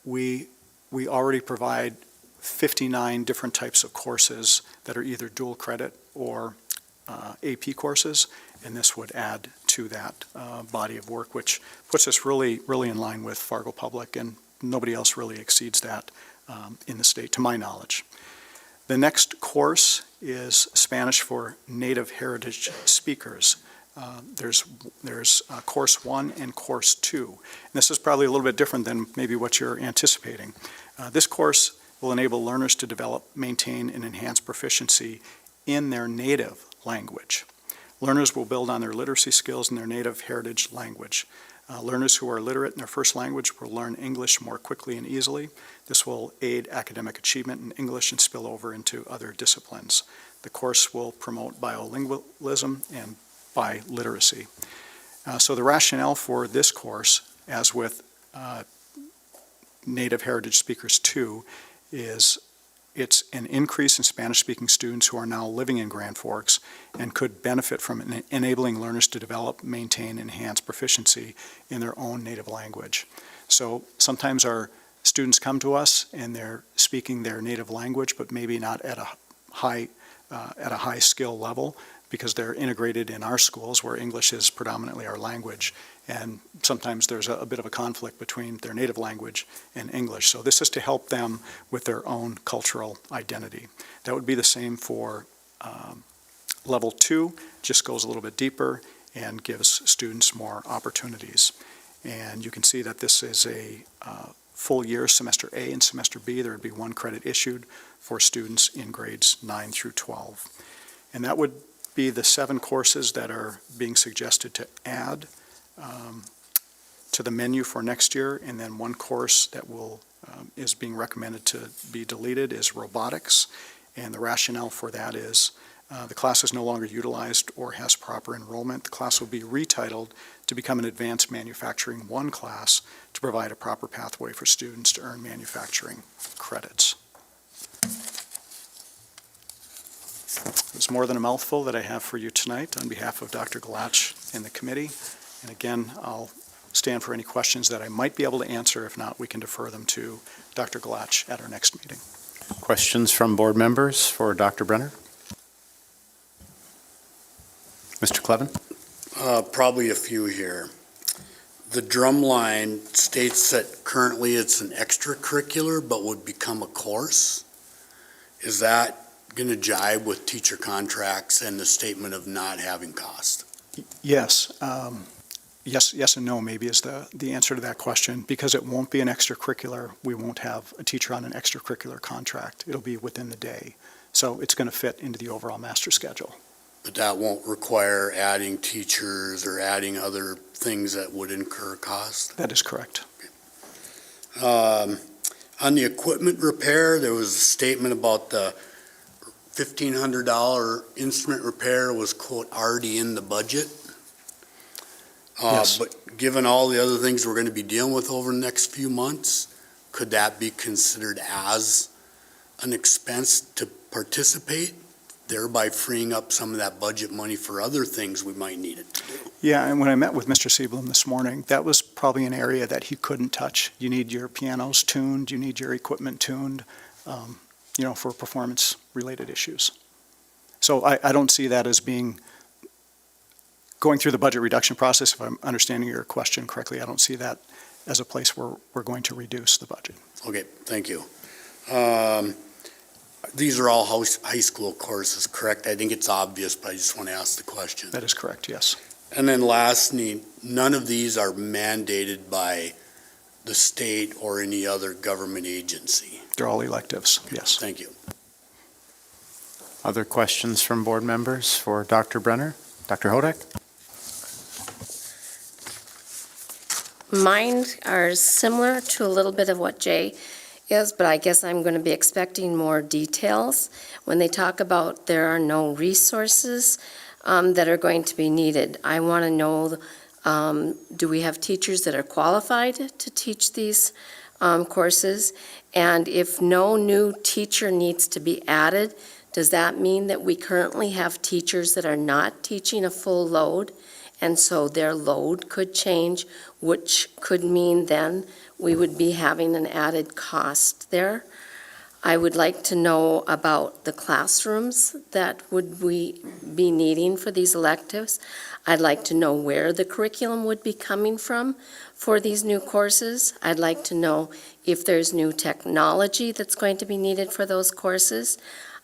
we already provide 59 different types of courses that are either dual credit or AP courses, and this would add to that body of work, which puts us really in line with Fargo Public, and nobody else really exceeds that in the state, to my knowledge. The next course is Spanish for Native Heritage Speakers. There's Course 1 and Course 2. And this is probably a little bit different than maybe what you're anticipating. This course will enable learners to develop, maintain, and enhance proficiency in their native language. Learners will build on their literacy skills in their native heritage language. Learners who are literate in their first language will learn English more quickly and easily. This will aid academic achievement in English and spill over into other disciplines. The course will promote bilingualism and biliteracy. So the rationale for this course, as with Native Heritage Speakers 2, is it's an increase in Spanish-speaking students who are now living in Grand Forks and could benefit from enabling learners to develop, maintain, and enhance proficiency in their own native language. So sometimes our students come to us and they're speaking their native language, but maybe not at a high skill level, because they're integrated in our schools where English is predominantly our language. And sometimes there's a bit of a conflict between their native language and English. So this is to help them with their own cultural identity. That would be the same for level 2, just goes a little bit deeper and gives students more opportunities. And you can see that this is a full year, semester A and semester B. There would be 1 credit issued for students in grades 9 through 12. And that would be the 7 courses that are being suggested to add to the menu for next year. And then 1 course that is being recommended to be deleted is robotics. And the rationale for that is the class is no longer utilized or has proper enrollment. The class will be retitled to become an advanced manufacturing 1 class to provide a proper pathway for students to earn manufacturing credits. It's more than a mouthful that I have for you tonight on behalf of Dr. Galach and the committee. And again, I'll stand for any questions that I might be able to answer. If not, we can defer them to Dr. Galach at our next meeting. Questions from board members for Dr. Brenner? Mr. Clevin? Probably a few here. The drumline states that currently it's an extracurricular but would become a course. Is that going to jibe with teacher contracts and the statement of not having cost? Yes. Yes and no maybe is the answer to that question. Because it won't be an extracurricular, we won't have a teacher on an extracurricular contract. It'll be within the day. So it's going to fit into the overall master schedule. But that won't require adding teachers or adding other things that would incur cost? That is correct. On the equipment repair, there was a statement about the $1,500 instrument repair was, quote, already in the budget. Yes. But given all the other things we're going to be dealing with over the next few months, could that be considered as an expense to participate thereby freeing up some of that budget money for other things we might need it to do. Yeah, and when I met with Mr. Sieblum this morning, that was probably an area that he couldn't touch. You need your pianos tuned, you need your equipment tuned, for performance-related issues. So I don't see that as being, going through the budget reduction process, if I'm understanding your question correctly, I don't see that as a place where we're going to reduce the budget. Okay, thank you. These are all high school courses, correct? I think it's obvious, but I just want to ask the question. That is correct, yes. And then lastly, none of these are mandated by the state or any other government agency. They're all electives, yes. Thank you. Other questions from board members for Dr. Brenner? Dr. Hodak? Mine are similar to a little bit of what Jay is, but I guess I'm going to be expecting more details. When they talk about there are no resources that are going to be needed, I want to know, do we have teachers that are qualified to teach these courses? And if no new teacher needs to be added, does that mean that we currently have teachers that are not teaching a full load? And so their load could change, which could mean then we would be having an added cost there. I would like to know about the classrooms that would we be needing for these electives. I'd like to know where the curriculum would be coming from for these new courses. I'd like to know if there's new technology that's going to be needed for those courses.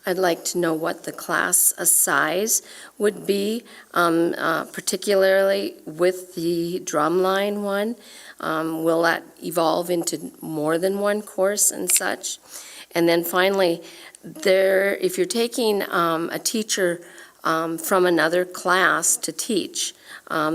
I'd like to know what the class size would be, particularly with the drumline one. Will that evolve into more than one course and such? And then finally, if you're taking a teacher from another class to teach,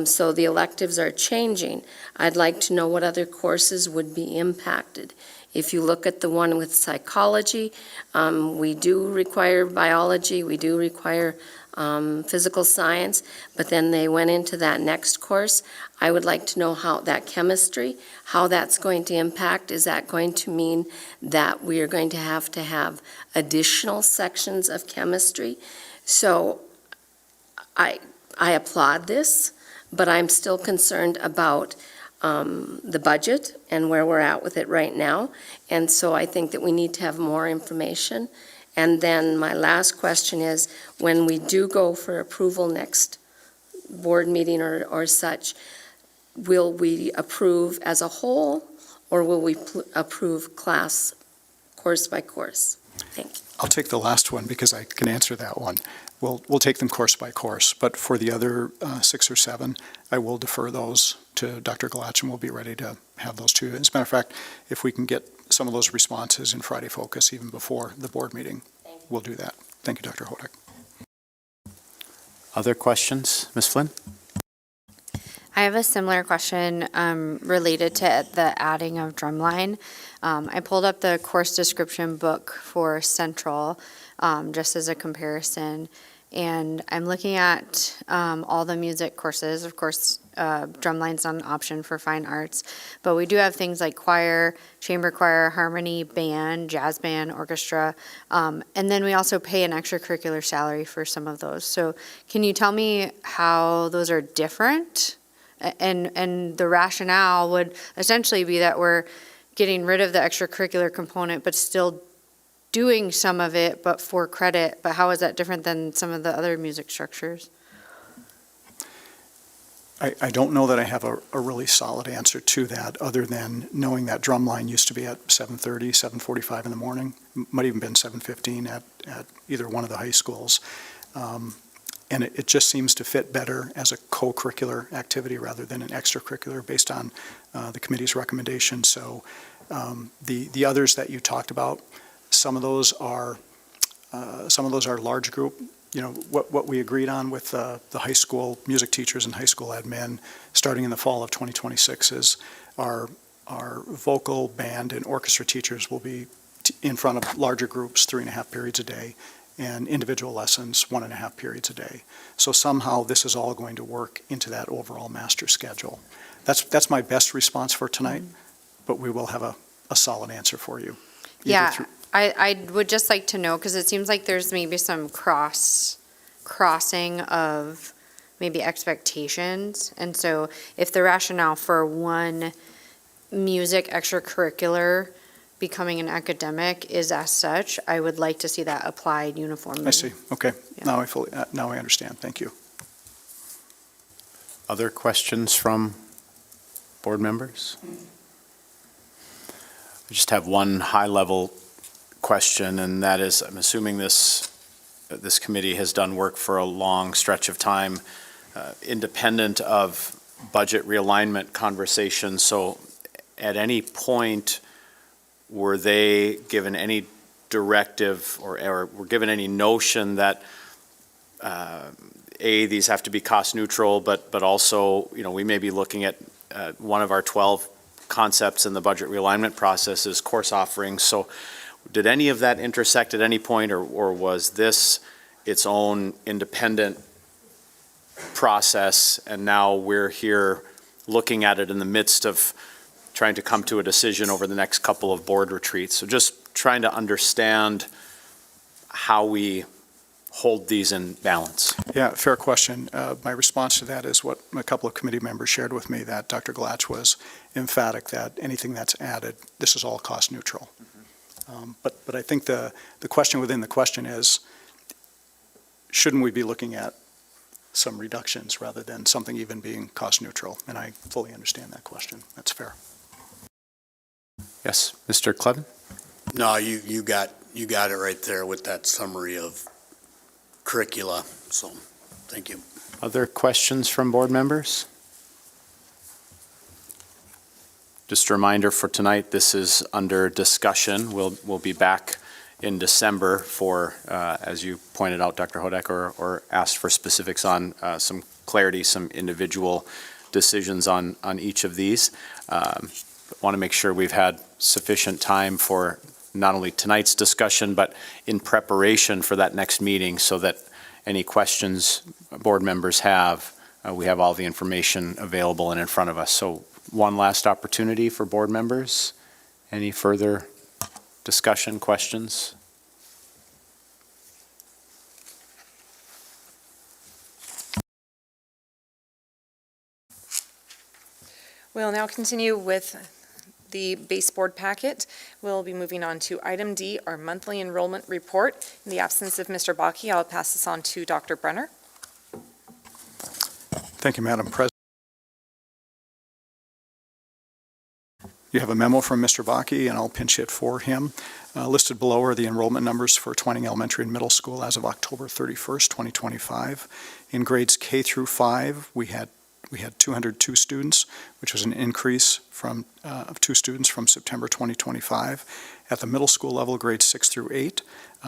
so the electives are changing, I'd like to know what other courses would be impacted. If you look at the one with psychology, we do require biology, we do require physical science, but then they went into that next course. I would like to know how that chemistry, how that's going to impact. Is that going to mean that we are going to have additional sections of chemistry? So I applaud this, but I'm still concerned about the budget and where we're at with it right now. And so I think that we need to have more information. And then my last question is, when we do go for approval next board meeting or such, will we approve as a whole, or will we approve class course by course? Thank you. I'll take the last one because I can answer that one. We'll take them course by course, but for the other 6 or 7, I will defer those to Dr. Galach, and we'll be ready to have those too. As a matter of fact, if we can get some of those responses in Friday Focus even before the board meeting, we'll do that. Thank you, Dr. Hodak. Other questions? Ms. Flynn? I have a similar question related to the adding of drumline. I pulled up the course description book for Central just as a comparison, and I'm looking at all the music courses. Of course, drumline's not an option for fine arts, but we do have things like choir, chamber choir, harmony, band, jazz band, orchestra, and then we also pay an extracurricular salary for some of those. So can you tell me how those are different? And the rationale would essentially be that we're getting rid of the extracurricular component, but still doing some of it, but for credit. But how is that different than some of the other music structures? I don't know that I have a really solid answer to that, other than knowing that drumline used to be at 7:30, 7:45 in the morning, might even been 7:15 at either one of the high schools. And it just seems to fit better as a co-curricular activity rather than an extracurricular based on the committee's recommendation. So the others that you talked about, some of those are large group. You know, what we agreed on with the high school music teachers and high school admin starting in the fall of 2026 is our vocal, band, and orchestra teachers will be in front of larger groups 3.5 periods a day, and individual lessons 1.5 periods a day. So somehow this is all going to work into that overall master schedule. That's my best response for tonight, but we will have a solid answer for you. Yeah, I would just like to know, because it seems like there's maybe some crossing of maybe expectations. And so if the rationale for one music extracurricular becoming an academic is as such, I would like to see that applied uniformly. I see, okay. Yeah. Now I understand, thank you. Other questions from board members? I just have one high-level question, and that is, I'm assuming this committee has done work for a long stretch of time, independent of budget realignment conversations. So at any point, were they given any directive or were given any notion that, these have to be cost neutral, but also, we may be looking at one of our 12 concepts in the budget realignment process is course offerings. So did any of that intersect at any point, or was this its own independent process, and now we're here looking at it in the midst of trying to come to a decision over the next couple of board retreats? So just trying to understand how we hold these in balance. Yeah, fair question. My response to that is what a couple of committee members shared with me, that Dr. Glatch was emphatic that anything that's added, this is all cost neutral. But I think the question within the question is, shouldn't we be looking at some reductions rather than something even being cost neutral? And I fully understand that question. That's fair. Yes, Mr. Clevin? No, you got it right there with that summary of curricula, so, thank you. Other questions from board members? Just a reminder for tonight, this is under discussion. We'll be back in December for, as you pointed out, Dr. Hodek, or asked for specifics on some clarity, some individual decisions on each of these. Want to make sure we've had sufficient time for not only tonight's discussion, but in preparation for that next meeting, so that any questions board members have, we have all the information available and in front of us. So one last opportunity for board members. Any further discussion, questions? We'll now continue with the base board packet. We'll be moving on to item D, our monthly enrollment report. In the absence of Mr. Bakke, I'll pass this on to Dr. Brenner. Thank you, Madam President. You have a memo from Mr. Bakke, and I'll pinch hit for him. Listed below are the enrollment numbers for Twining Elementary and Middle School as of October 31st, 2025. In grades K through 5, we had 202 students, which was an increase of 2 students from September 2025. At the middle school level, grades 6 through 8,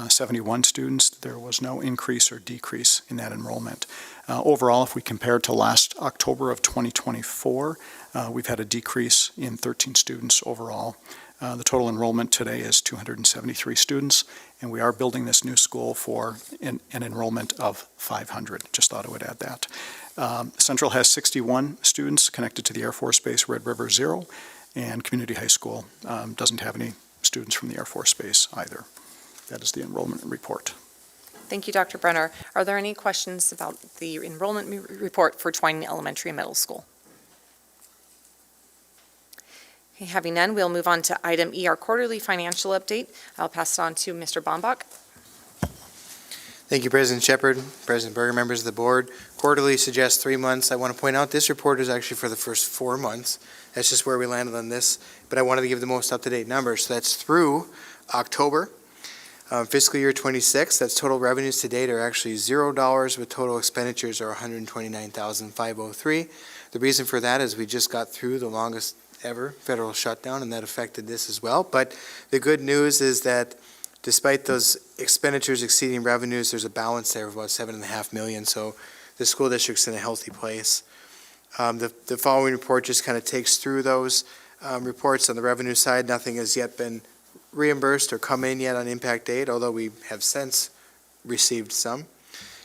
71 students. There was no increase or decrease in that enrollment. Overall, if we compare to last October of 2024, we've had a decrease in 13 students overall. The total enrollment today is 273 students, and we are building this new school for an enrollment of 500. Just thought I would add that. Central has 61 students connected to the Air Force Base Red River 0, and Community High School doesn't have any students from the Air Force Base either. That is the enrollment report. Thank you, Dr. Brenner. Are there any questions about the enrollment report for Twining Elementary and Middle School? Okay, having none, we'll move on to item E, our quarterly financial update. I'll pass it on to Mr. Bombach. Thank you, President Shepard, President Berger, members of the board. Quarterly suggests 3 months. I want to point out this report is actually for the first 4 months. That's just where we landed on this, but I wanted to give the most up-to-date numbers. So that's through October. Fiscal year 26, that's total revenues to date are actually $0, with total expenditures are $129,503. The reason for that is we just got through the longest ever federal shutdown, and that affected this as well. But the good news is that despite those expenditures exceeding revenues, there's a balance there of about $7.5 million. So the school district's in a healthy place. The following report just kind of takes through those reports. On the revenue side, nothing has yet been reimbursed or come in yet on impact aid, although we have since received some.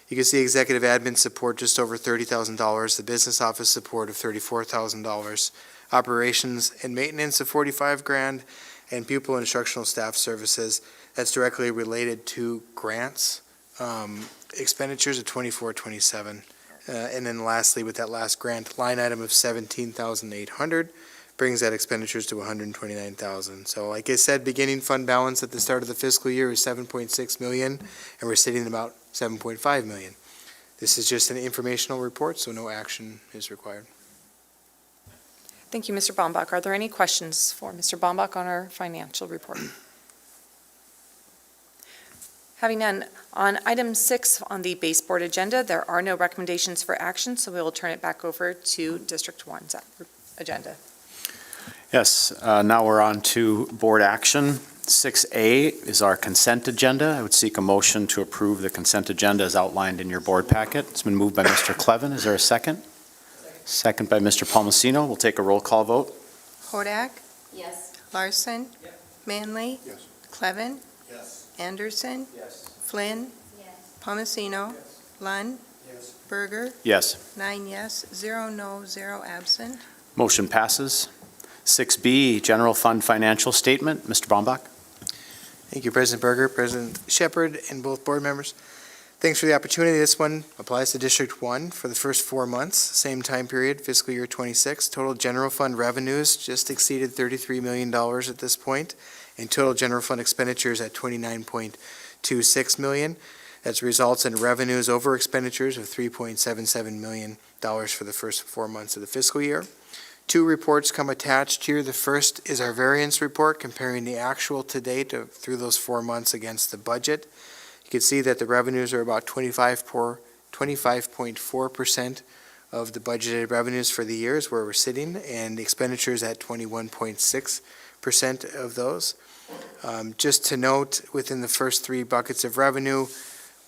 You can see executive admin support just over $30,000, the business office support of $34,000, operations and maintenance of $45,000, and pupil instructional staff services That's directly related to grants, expenditures of 2427. And then lastly, with that last grant line item of 17,800, brings that expenditures to 129,000. So like I said, beginning fund balance at the start of the fiscal year is 7.6 million, and we're sitting at about 7.5 million. This is just an informational report, so no action is required. Thank you, Mr. Bombach. Are there any questions for Mr. Bombach on our financial report? Having none, on item 6 on the base board agenda, there are no recommendations for action, so we will turn it back over to District 1's agenda. Yes, now we're on to board action. 6A is our consent agenda. I would seek a motion to approve the consent agenda as outlined in your board packet. It's been moved by Mr. Clevin. Is there a second? Second by Mr. Palmasino. We'll take a roll call vote. Hodak, Yes. Larson, Manley, Yes. Clevin, Yes. Anderson, Yes. Flynn, Yes. Palmasino, Lund, Yes. Berger, Yes. 9 yes, 0 no, 0 absent. Motion passes. 6B, general fund financial statement. Mr. Bombach. Thank you, President Berger, President Shepherd, and both board members. Thanks for the opportunity. This one applies to District 1 for the first 4 months, same time period, fiscal year 26. Total general fund revenues just exceeded $33 million at this point, and total general fund expenditures at $29.26 million. That results in revenues over expenditures of $3.77 million for the first 4 months of the fiscal year. 2 reports come attached here. The first is our variance report comparing the actual to date through those 4 months against the budget. You can see that the revenues are about 25.4% of the budgeted revenues for the year is where we're sitting, and the expenditures at 21.6% of those. Just to note, within the first 3 buckets of revenue,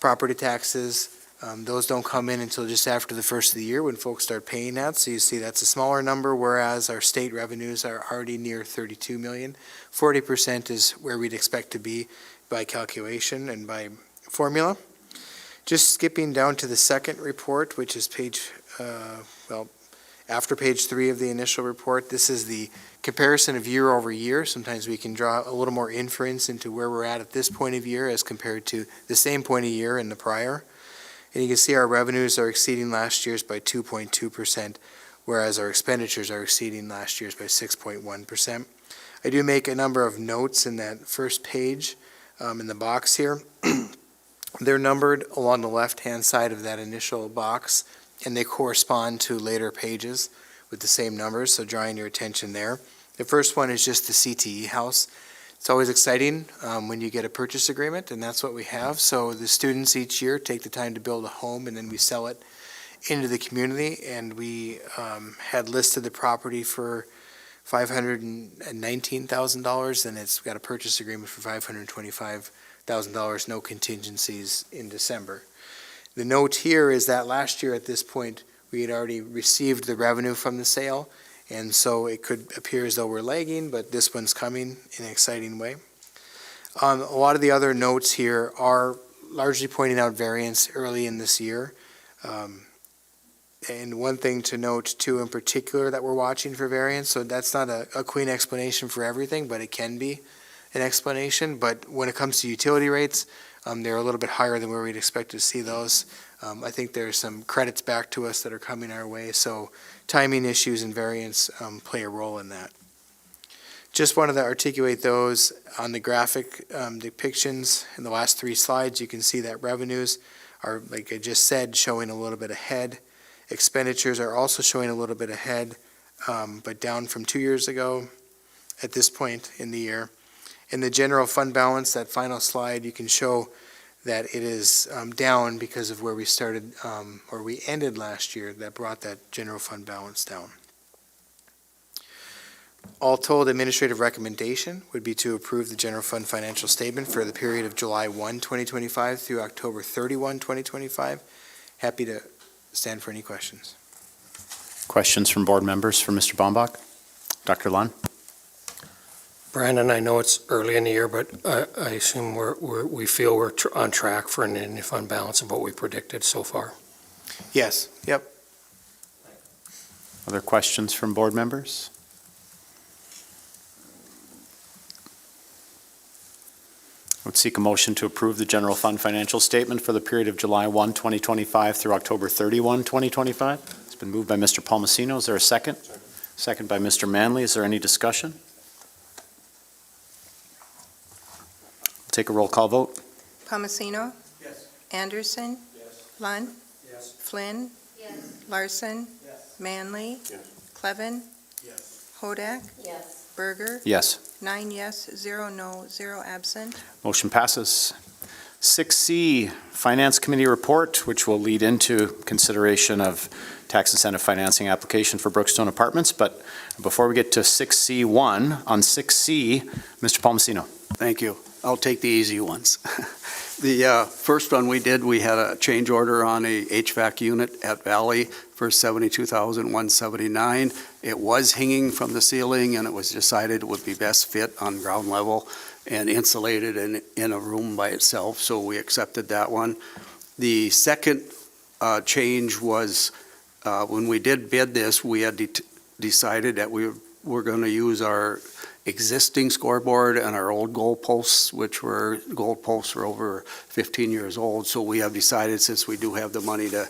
property taxes, those don't come in until just after the first of the year when folks start paying that. So you see that's a smaller number, whereas our state revenues are already near 32 million. 40% is where we'd expect to be by calculation and by formula. Just skipping down to the second report, which is after page 3 of the initial report. This is the comparison of year over year. Sometimes we can draw a little more inference into where we're at this point of year as compared to the same point of year in the prior. And you can see our revenues are exceeding last year's by 2.2%, whereas our expenditures are exceeding last year's by 6.1%. I do make a number of notes in that first page in the box here. They're numbered along the left-hand side of that initial box, and they correspond to later pages with the same numbers, so drawing your attention there. The first one is just the CTE house. It's always exciting when you get a purchase agreement, and that's what we have. So the students each year take the time to build a home, and then we sell it into the community. And we had listed the property for $519,000, and it's got a purchase agreement for $525,000, no contingencies in December. The note here is that last year at this point, we had already received the revenue from the sale. And so it could appear as though we're lagging, but this one's coming in an exciting way. A lot of the other notes here are largely pointing out variance early in this year. And one thing to note too in particular that we're watching for variance, so that's not a clean explanation for everything, but it can be an explanation. But when it comes to utility rates, they're a little bit higher than where we'd expect to see those. I think there's some credits back to us that are coming our way, so timing issues and variance play a role in that. Just wanted to articulate those on the graphic depictions in the last 3 slides. You can see that revenues are, like I just said, showing a little bit ahead. Expenditures are also showing a little bit ahead, but down from 2 years ago at this point in the year. In the general fund balance, that final slide, you can show that it is down because of where we started or we ended last year. That brought that general fund balance down. All told, administrative recommendation would be to approve the general fund financial statement for the period of July 1, 2025 through October 31, 2025. Happy to stand for any questions. Questions from board members for Mr. Bombach? Dr. Lund? Brandon, I know it's early in the year, but I assume we feel we're on track for an ending fund balance of what we predicted so far. Yes, yep. Other questions from board members? I would seek a motion to approve the general fund financial statement for the period of July 1, 2025 through October 31, 2025. It's been moved by Mr. Palmasino. Is there a second? Second by Mr. Manley. Is there any discussion? Take a roll call vote. Palmasino? Yes. Anderson? Yes. Lund? Yes. Flynn? Yes. Larson? Yes. Manley? Yes. Klevin? Yes. Hodak? Yes. Berger? Yes. 9 yes, 0 no, 0 absent. Motion passes. 6C, Finance Committee report, which will lead into consideration of tax incentive financing application for Brookstone Apartments. But before we get to 6C1, on 6C, Mr. Palmasino. Thank you. I'll take the easy ones. The first one we did, we had a change order on a HVAC unit at Valley for $72,179. It was hanging from the ceiling, and it was decided it would be best fit on ground level and insulated in a room by itself, so we accepted that one. The second change was, when we did bid this, we had decided that we were going to use our existing scoreboard and our old goalposts, which were goalposts for over 15 years old. So we have decided, since we do have the money to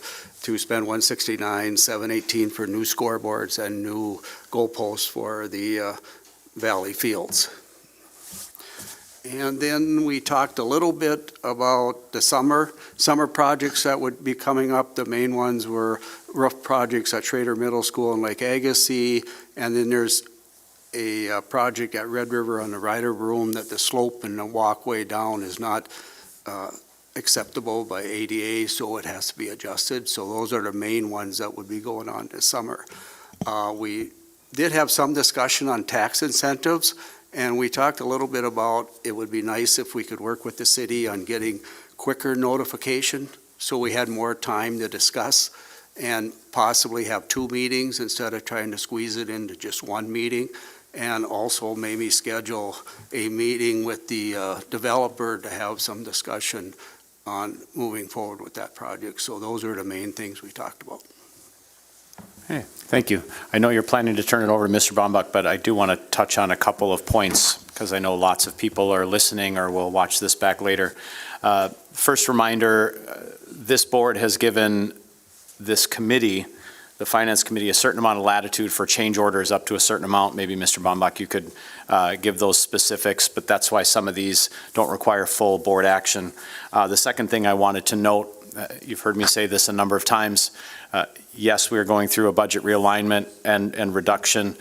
spend $169,718 for new scoreboards and new goalposts for the Valley Fields. And then we talked a little bit about the summer projects that would be coming up. The main ones were roof projects at Schrader Middle School and Lake Agassiz, and then there's a project at Red River on the rider room that the slope and the walkway down is not acceptable by ADA, so it has to be adjusted. So those are the main ones that would be going on this summer. We did have some discussion on tax incentives, and we talked a little bit about it would be nice if we could work with the city on getting quicker notification, so we had more time to discuss and possibly have 2 meetings instead of trying to squeeze it into just 1 meeting. And also maybe schedule a meeting with the developer to have some discussion on moving forward with that project. So those are the main things we talked about. Hey, thank you. I know you're planning to turn it over to Mr. Baumbach, but I do want to touch on a couple of points because I know lots of people are listening or will watch this back later. First reminder, this board has given this committee, the Finance Committee, a certain amount of latitude for change orders up to a certain amount. Maybe Mr. Baumbach, you could give those specifics, but that's why some of these don't require full board action. The second thing I wanted to note, you've heard me say this a number of times, yes, we are going through a budget realignment and reduction,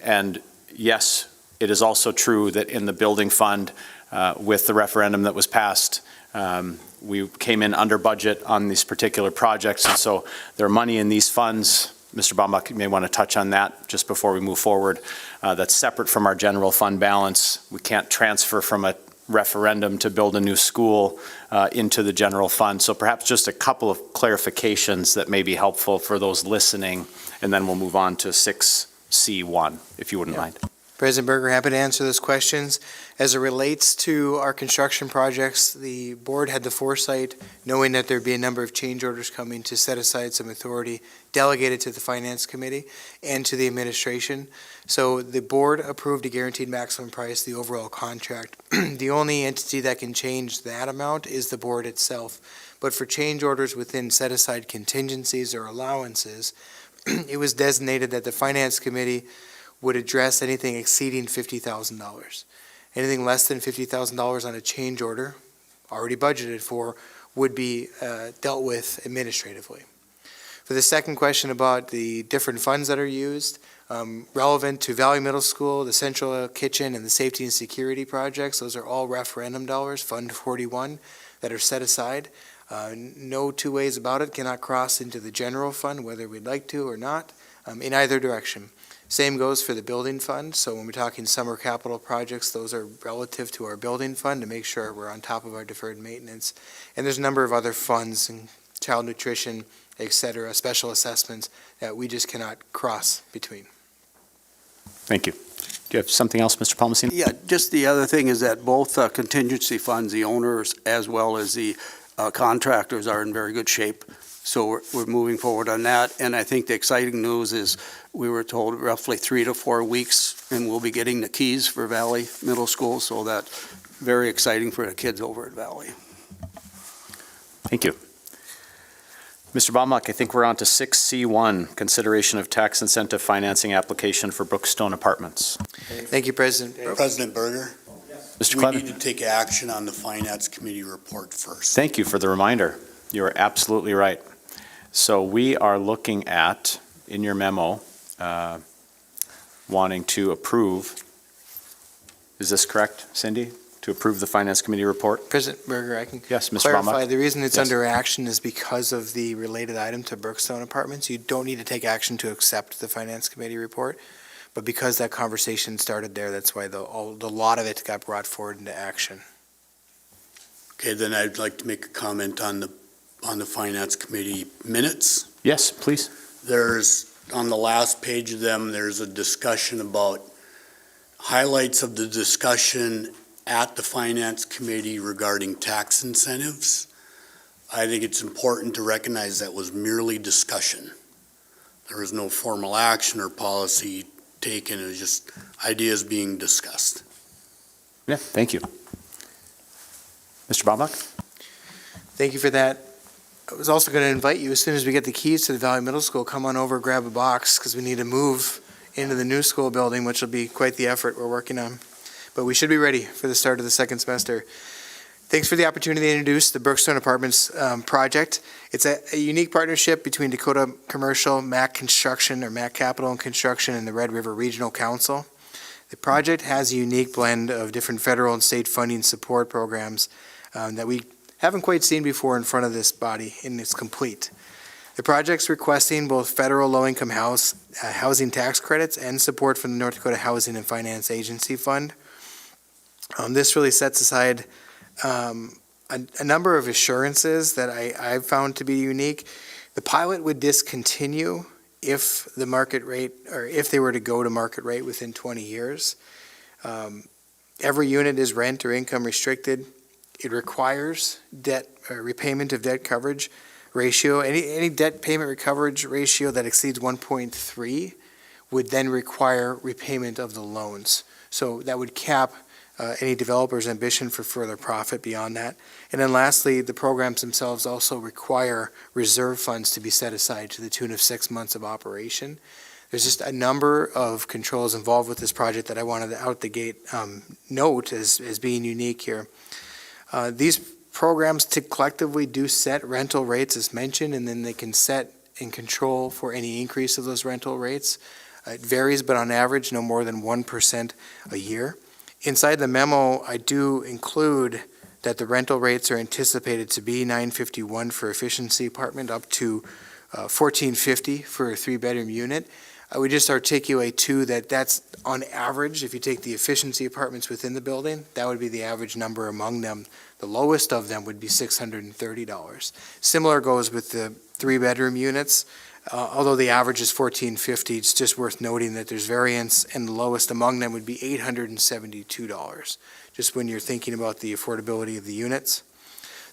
and yes, it is also true that in the building fund, with the referendum that was passed, we came in under budget on these particular projects, and so there are money in these funds. Mr. Baumbach, you may want to touch on that just before we move forward. That's separate from our general fund balance. We can't transfer from a referendum to build a new school into the general fund. So perhaps just a couple of clarifications that may be helpful for those listening, and then we'll move on to 6C1, if you wouldn't mind. President Berger, happy to answer those questions. As it relates to our construction projects, the board had the foresight, knowing that there'd be a number of change orders coming, to set aside some authority delegated to the Finance Committee and to the administration. So the board approved a guaranteed maximum price, the overall contract. The only entity that can change that amount is the board itself. But for change orders within set-aside contingencies or allowances, it was designated that the Finance Committee would address anything exceeding $50,000. Anything less than $50,000 on a change order, already budgeted for, would be dealt with administratively. For the second question about the different funds that are used, relevant to Valley Middle School, the Central Kitchen, and the Safety and Security projects, those are all referendum dollars, Fund 41, that are set aside. No 2 ways about it, cannot cross into the general fund, whether we'd like to or not, in either direction. Same goes for the building fund. So when we're talking summer capital projects, those are relative to our building fund to make sure we're on top of our deferred maintenance. And there's a number of other funds, and child nutrition, et cetera, special assessments that we just cannot cross between. Thank you. Do you have something else, Mr. Palmasino? Yeah, just the other thing is that both contingency funds, the owners as well as the contractors, are in very good shape. So we're moving forward on that. And I think the exciting news is we were told roughly 3 to 4 weeks, and we'll be getting the keys for Valley Middle School, so that very exciting for the kids over at Valley. Thank you. Mr. Baumach, I think we're on to 6C1, consideration of tax incentive financing application for Brookstone Apartments. Thank you, President. President Berger? Mr. We Clevin. need to take action on the Finance Committee report first. Thank you for the reminder. You are absolutely right. So we are looking at, in your memo, wanting to approve, is this correct, Cindy? To approve the Finance Committee report? President Berger, I can Yes, Mr. clarify. Baumach? The reason it's Yes. under action is because of the related item to Brookstone Apartments. You don't need to take action to accept the Finance Committee report, but because that conversation started there, that's why the lot of it got brought forward into action. Okay, then I'd like to make a comment on the Finance Committee minutes. Yes, please. There's, on the last page of them, there's a discussion about highlights of the discussion at the Finance Committee regarding tax incentives. I think it's important to recognize that was merely discussion. There was no formal action or policy taken, it was just ideas being discussed. Yeah, thank you. Mr. Baumach? Thank you for that. I was also going to invite you, as soon as we get the keys to the Valley Middle School, come on over, grab a box, because we need to move into the new school building, which will be quite the effort we're working on. But we should be ready for the start of the second semester. Thanks for the opportunity to introduce the Brookstone Apartments project. It's a unique partnership between Dakota Commercial, Mac Construction, or Mac Capital and Construction, and the Red River Regional Council. The project has a unique blend of different federal and state funding support programs that we haven't quite seen before in front of this body, and it's complete. The project's requesting both federal low-income housing tax credits and support from the North Dakota Housing and Finance Agency Fund. This really sets aside a number of assurances that I've found to be unique. The pilot would discontinue if the market rate, or if they were to go to market rate within 20 years. Every unit is rent or income restricted. It requires debt or repayment of debt coverage ratio. Any debt payment coverage ratio that exceeds 1.3 would then require repayment of the loans. So that would cap any developer's ambition for further profit beyond that. And then lastly, the programs themselves also require reserve funds to be set aside to the tune of 6 months of operation. There's just a number of controls involved with this project that I wanted to out the gate note as being unique here. These programs collectively do set rental rates as mentioned, and then they can set and control for any increase of those rental rates. It varies, but on average, no more than 1% a year. Inside the memo, I do include that the rental rates are anticipated to be $951 for efficiency apartment, up to $1,450 for a 3-bedroom unit. I would just articulate too that that's on average. If you take the efficiency apartments within the building, that would be the average number among them. The lowest of them would be $630. Similar goes with the 3-bedroom units. Although the average is $1,450, it's just worth noting that there's variance, and the lowest among them would be $872, just when you're thinking about the affordability of the units.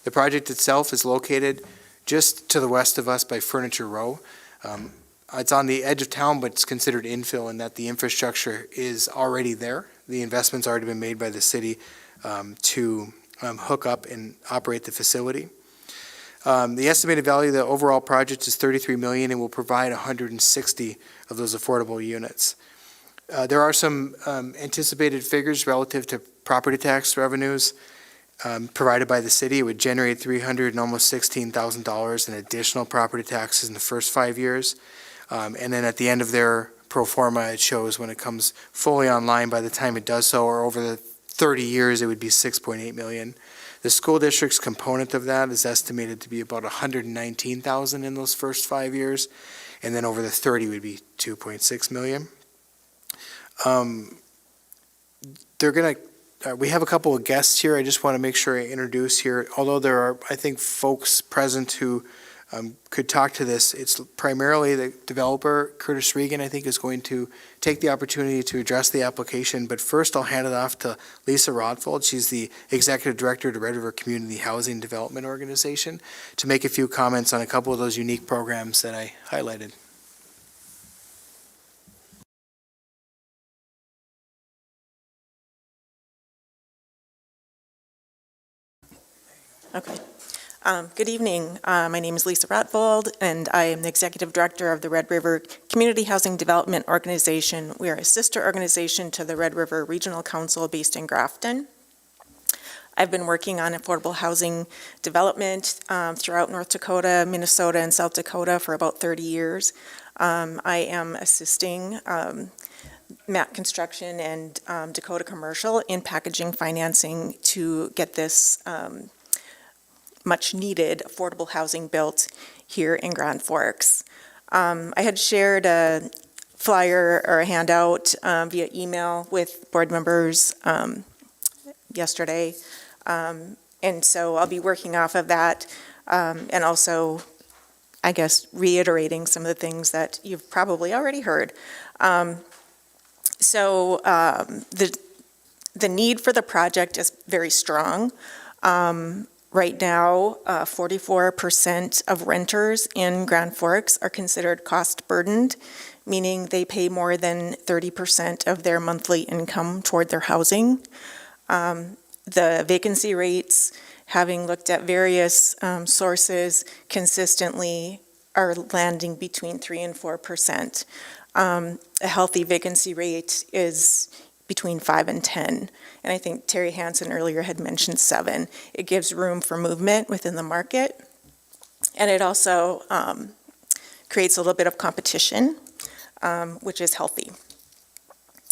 The project itself is located just to the west of us by Furniture Row. It's on the edge of town, but it's considered infill in that the infrastructure is already there. The investment's already been made by the city to hook up and operate the facility. The estimated value of the overall project is $33 million and will provide 160 of those affordable units. There are some anticipated figures relative to property tax revenues provided by the city. It would generate $300 and almost $16,000 in additional property taxes in the first 5 years. And then at the end of their pro forma, it shows when it comes fully online, by the time it does so, or over the 30 years, it would be $6.8 million. The school district's component of that is estimated to be about $119,000 in those first 5 years, and then over the 30 would be $2.6 million. We have a couple of guests here. I just want to make sure I introduce here. Although there are, I think, folks present who could talk to this, it's primarily the developer, Curtis Regan, I think, is going to take the opportunity to address the application. But first, I'll hand it off to Lisa Rodfold. She's the Executive Director of the Red River Community Housing Development Organization, to make a few comments on a couple of those unique programs that I highlighted. Okay. Good evening. My name is Lisa Rotvold, and I am the Executive Director of the Red River Community Housing Development Organization. We are a sister organization to the Red River Regional Council based in Grafton. I've been working on affordable housing development throughout North Dakota, Minnesota, and South Dakota for about 30 years. I am assisting MAC Construction and Dakota Commercial in packaging financing to get this much-needed affordable housing built here in Grand Forks. I had shared a flyer or a handout via email with board members yesterday, and so I'll be working off of that and also, I guess, reiterating some of the things that you've probably already heard. So the need for the project is very strong. Right now, 44% of renters in Grand Forks are considered cost burdened, meaning they pay more than 30% of their monthly income toward their housing. The vacancy rates, having looked at various sources, consistently are landing between 3 and 4%. A healthy vacancy rate is between 5 and 10. And I think Terry Hansen earlier had mentioned 7. It gives room for movement within the market. And it also creates a little bit of competition, which is healthy.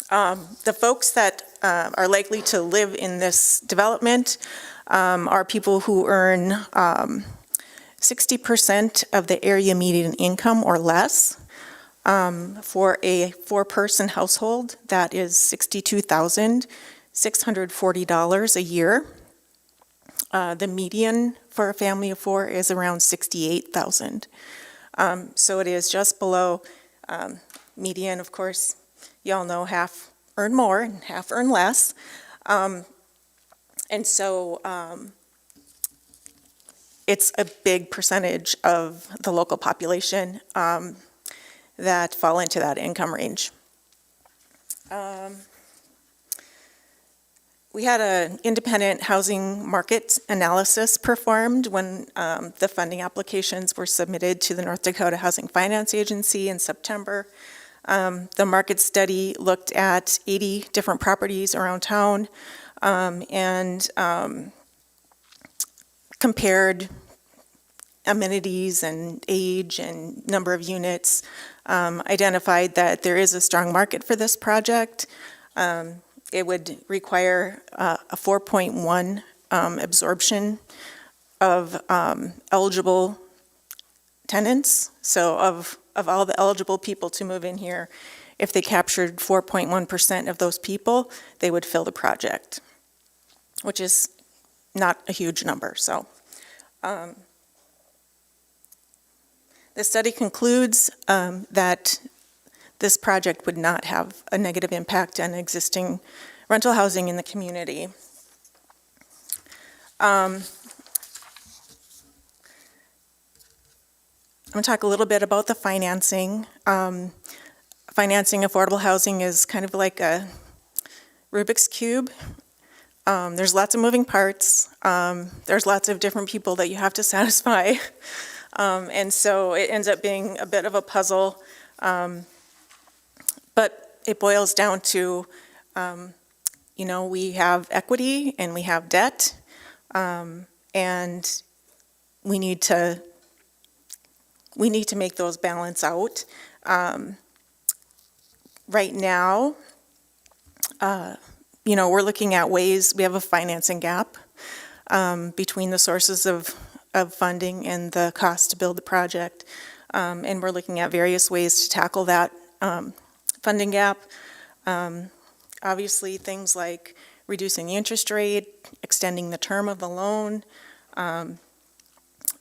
The folks that are likely to live in this development are people who earn 60% of the area median income or less. For a 4-person household, that is $62,640 a year. The median for a family of 4 is around $68,000. So it is just below median. Of course, you all know half earn more and half earn less. And so it's a big percentage of the local population that fall into that income range. We had an independent housing market analysis performed when the funding applications were submitted to the North Dakota Housing Finance Agency in September. The market study looked at 80 different properties around town and compared amenities and age and number of units, identified that there is a strong market for this project. It would require a 4.1 absorption of eligible tenants. So of all the eligible people to move in here, if they captured 4.1% of those people, they would fill the project, which is not a huge number. So the study concludes that this project would not have a negative impact on existing rental housing in the community. I'm going to talk a little bit about the financing. Financing affordable housing is kind of like a Rubik's Cube. There's lots of moving parts. There's lots of different people that you have to satisfy. And so it ends up being a bit of a puzzle. But it boils down to, we have equity and we have debt. And we need to make those balance out. Right now, we're looking at ways, we have a financing gap between the sources of funding and the cost to build the project. And we're looking at various ways to tackle that funding gap. Obviously, things like reducing the interest rate, extending the term of the loan,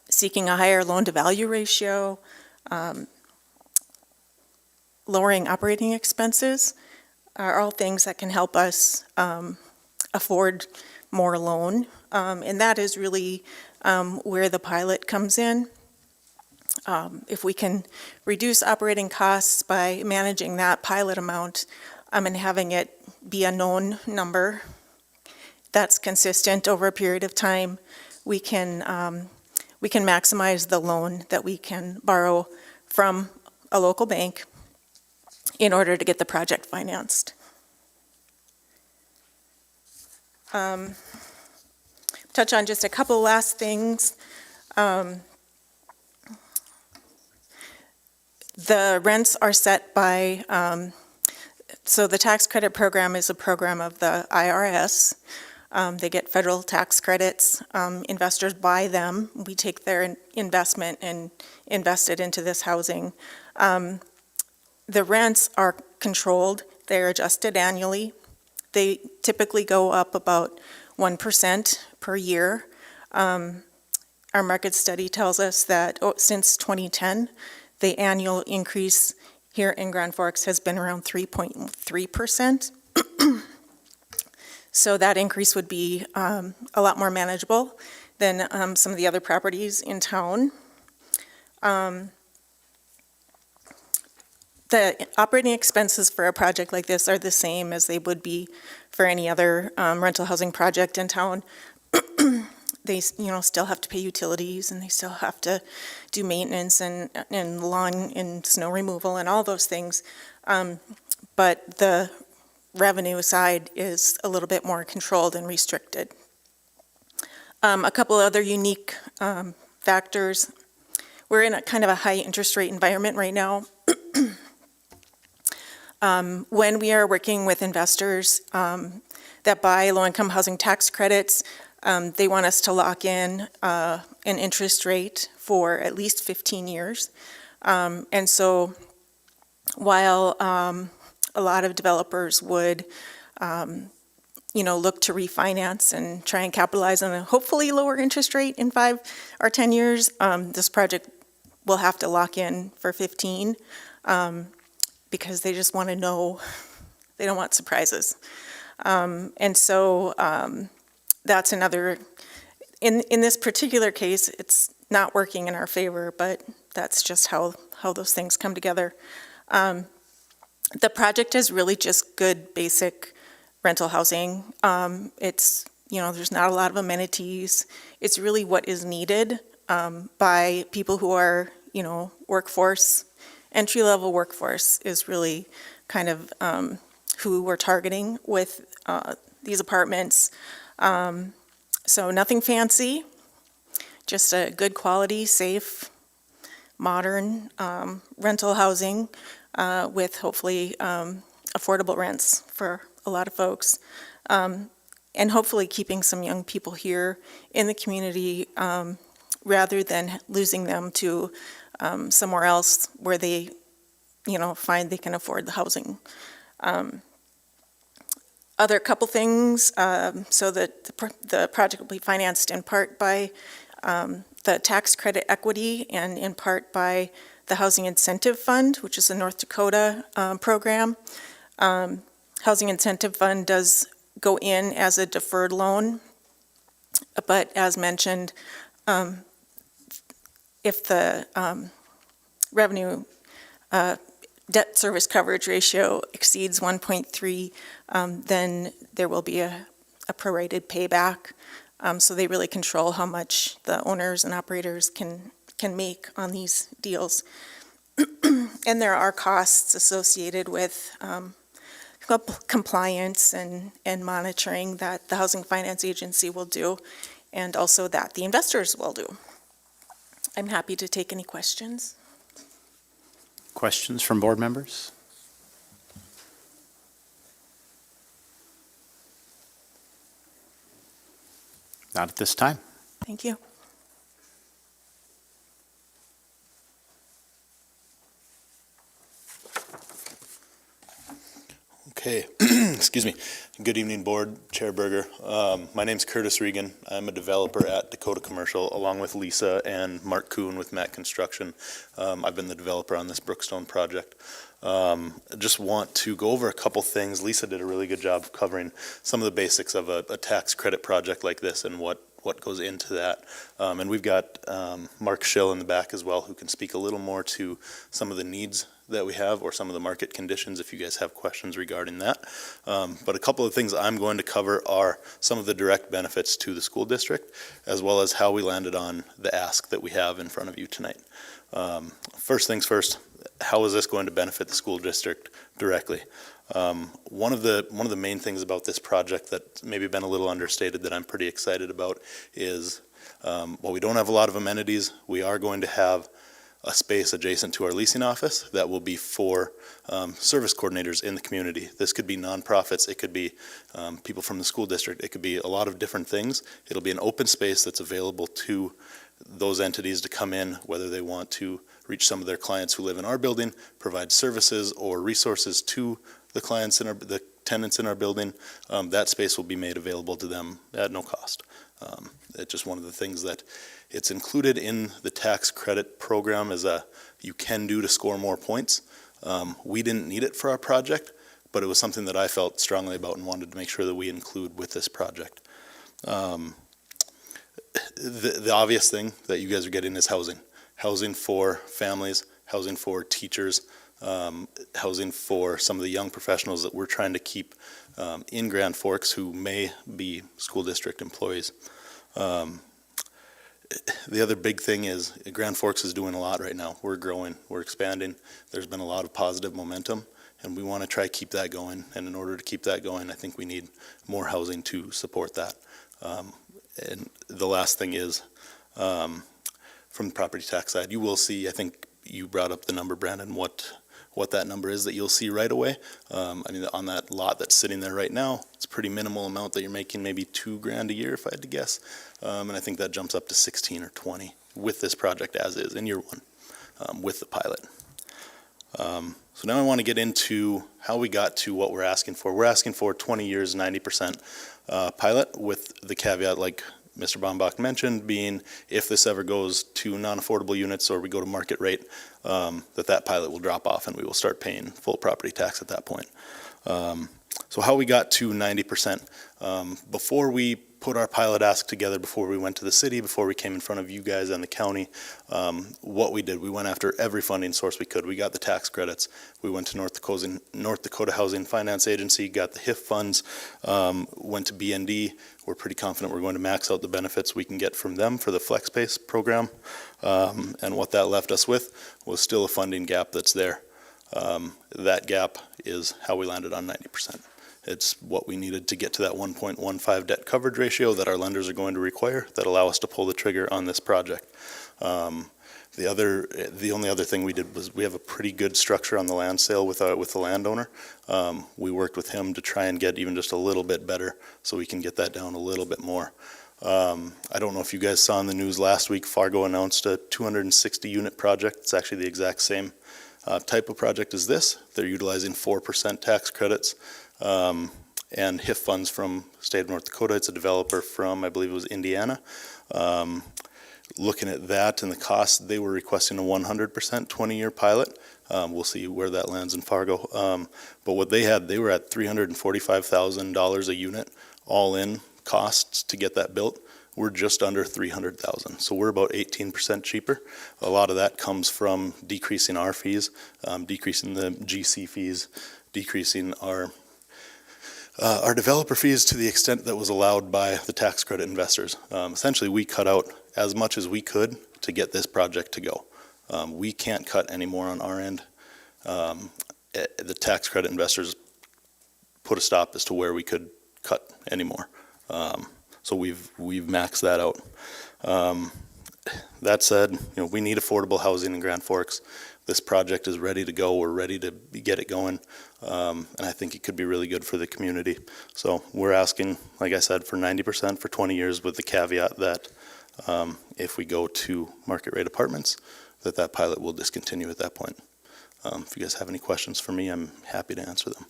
seeking a higher loan-to-value ratio, lowering operating expenses are all things that can help us afford more loan. And that is really where the pilot comes in. If we can reduce operating costs by managing that pilot amount and having it be a known number that's consistent over a period of time, we can maximize the loan that we can borrow from a local bank in order to get the project financed. Touch on just a couple last things. The rents are set by, so the tax credit program is a program of the IRS. They get federal tax credits. Investors buy them. We take their investment and invest it into this housing. The rents are controlled. They're adjusted annually. They typically go up about 1% per year. Our market study tells us that since 2010, the annual increase here in Grand Forks has been around 3.3%. So that increase would be a lot more manageable than some of the other properties in town. The operating expenses for a project like this are the same as they would be for any other rental housing project in town. They, still have to pay utilities, and they still have to do maintenance and lawn and snow removal and all those things. But the revenue side is a little bit more controlled and restricted. A couple other unique factors. We're in a kind of a high interest rate environment right now. When we are working with investors that buy low-income housing tax credits, they want us to lock in an interest rate for at least 15 years. And so while a lot of developers would, look to refinance and try and capitalize on a hopefully lower interest rate in 5 or 10 years, this project will have to lock in for 15 because they just want to know, they don't want surprises. And so that's another, in this particular case, it's not working in our favor, but that's just how those things come together. The project is really just good, basic rental housing. It's, there's not a lot of amenities. It's really what is needed by people who are, workforce, entry-level workforce is really kind of who we're targeting with these apartments. So nothing fancy, just a good quality, safe, modern rental housing with hopefully affordable rents for a lot of folks. And hopefully keeping some young people here in the community rather than losing them to somewhere else where they, find they can afford the housing. Other couple things, so that the project will be financed in part by the tax credit equity and in part by the Housing Incentive Fund, which is the North Dakota program. Housing Incentive Fund does go in as a deferred loan, but as mentioned, if the revenue debt service coverage ratio exceeds 1.3, then there will be a prorated payback. So they really control how much the owners and operators can make on these deals. And there are costs associated with compliance and monitoring that the Housing Finance Agency will do, and also that the investors will do. I'm happy to take any questions. Questions from board members? Not at this time. Thank you. Okay, excuse me. Good evening, Board, Chair Berger. My name's Curtis Regan. I'm a developer at Dakota Commercial, along with Lisa and Mark Kuhn with Matt Construction. I've been the developer on this Brookstone project. I just want to go over a couple things. Lisa did a really good job covering some of the basics of a tax credit project like this and what goes into that. And we've got Mark Schill in the back as well, who can speak a little more to some of the needs that we have or some of the market conditions if you guys have questions regarding that. But a couple of things I'm going to cover are some of the direct benefits to the school district, as well as how we landed on the ask that we have in front of you tonight. First things first, how is this going to benefit the school district directly? One of the main things about this project that maybe been a little understated that I'm pretty excited about is, while we don't have a lot of amenities, we are going to have a space adjacent to our leasing office that will be for service coordinators in the community. This could be nonprofits, it could be people from the school district, it could be a lot of different things. It'll be an open space that's available to those entities to come in, whether they want to reach some of their clients who live in our building, provide services or resources to the clients in the tenants in our building. That space will be made available to them at no cost. It's just one of the things that it's included in the tax credit program as you can do to score more points. We didn't need it for our project, but it was something that I felt strongly about and wanted to make sure that we include with this project. The obvious thing that you guys are getting is housing. Housing for families, housing for teachers, housing for some of the young professionals that we're trying to keep in Grand Forks who may be school district employees. The other big thing is Grand Forks is doing a lot right now. We're growing, we're expanding. There's been a lot of positive momentum, and we want to try to keep that going. And in order to keep that going, I think we need more housing to support that. And the last thing is, from the property tax side, you will see, I think you brought up the number, Brandon, what that number is that you'll see right away. I mean, on that lot that's sitting there right now, it's a pretty minimal amount that you're making, maybe $2,000 a year if I had to guess. And I think that jumps up to 16 or 20 with this project as is in year one, with the pilot. So now I want to get into how we got to what we're asking for. We're asking for 20 years, 90% pilot, with the caveat, like Mr. Bombach mentioned, being if this ever goes to non-affordable units or we go to market rate, that pilot will drop off and we will start paying full property tax at that point. So how we got to 90%, before we put our pilot ask together, before we went to the city, before we came in front of you guys and the county, what we did, we went after every funding source we could. We got the tax credits. We went to North Dakota Housing Finance Agency, got the HIF funds, went to BND. We're pretty confident we're going to max out the benefits we can get from them for the FlexPace program. And what that left us with was still a funding gap that's there. That gap is how we landed on 90%. It's what we needed to get to that 1.15 debt coverage ratio that our lenders are going to require that allow us to pull the trigger on this project. The only other thing we did was we have a pretty good structure on the land sale with the landowner. We worked with him to try and get even just a little bit better so we can get that down a little bit more. I don't know if you guys saw in the news last week, Fargo announced a 260 unit project. It's actually the exact same type of project as this. They're utilizing 4% tax credits and HIF funds from the state of North Dakota. It's a developer from, I believe it was Indiana. Looking at that and the cost, they were requesting a 100% 20-year pilot. We'll see where that lands in Fargo. But what they had, they were at $345,000 a unit, all in costs to get that built. We're just under $300,000. So we're about 18% cheaper. A lot of that comes from decreasing our fees, decreasing the GC fees, decreasing our developer fees to the extent that was allowed by the tax credit investors. Essentially, we cut out as much as we could to get this project to go. We can't cut any more on our end. The tax credit investors put a stop as to where we could cut anymore. So we've maxed that out. That said, we need affordable housing in Grand Forks. This project is ready to go. We're ready to get it going. And I think it could be really good for the community. So we're asking, like I said, for 90% for 20 years with the caveat that if we go to market rate apartments, that pilot will discontinue at that point. If you guys have any questions for me, I'm happy to answer them.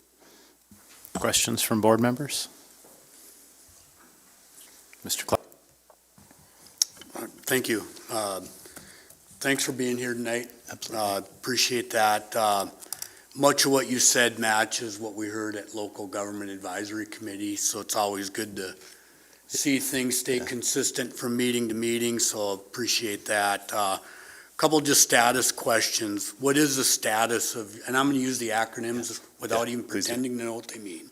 Questions from board members? Mr. Clark. Thank you. Thanks for being here tonight. Appreciate that. Much of what you said matches what we heard at local government advisory committee, so it's always good to see things stay consistent from meeting to meeting, so appreciate that. couple just status questions. What is the status of, and I'm going to use the acronyms without even pretending to know what they mean.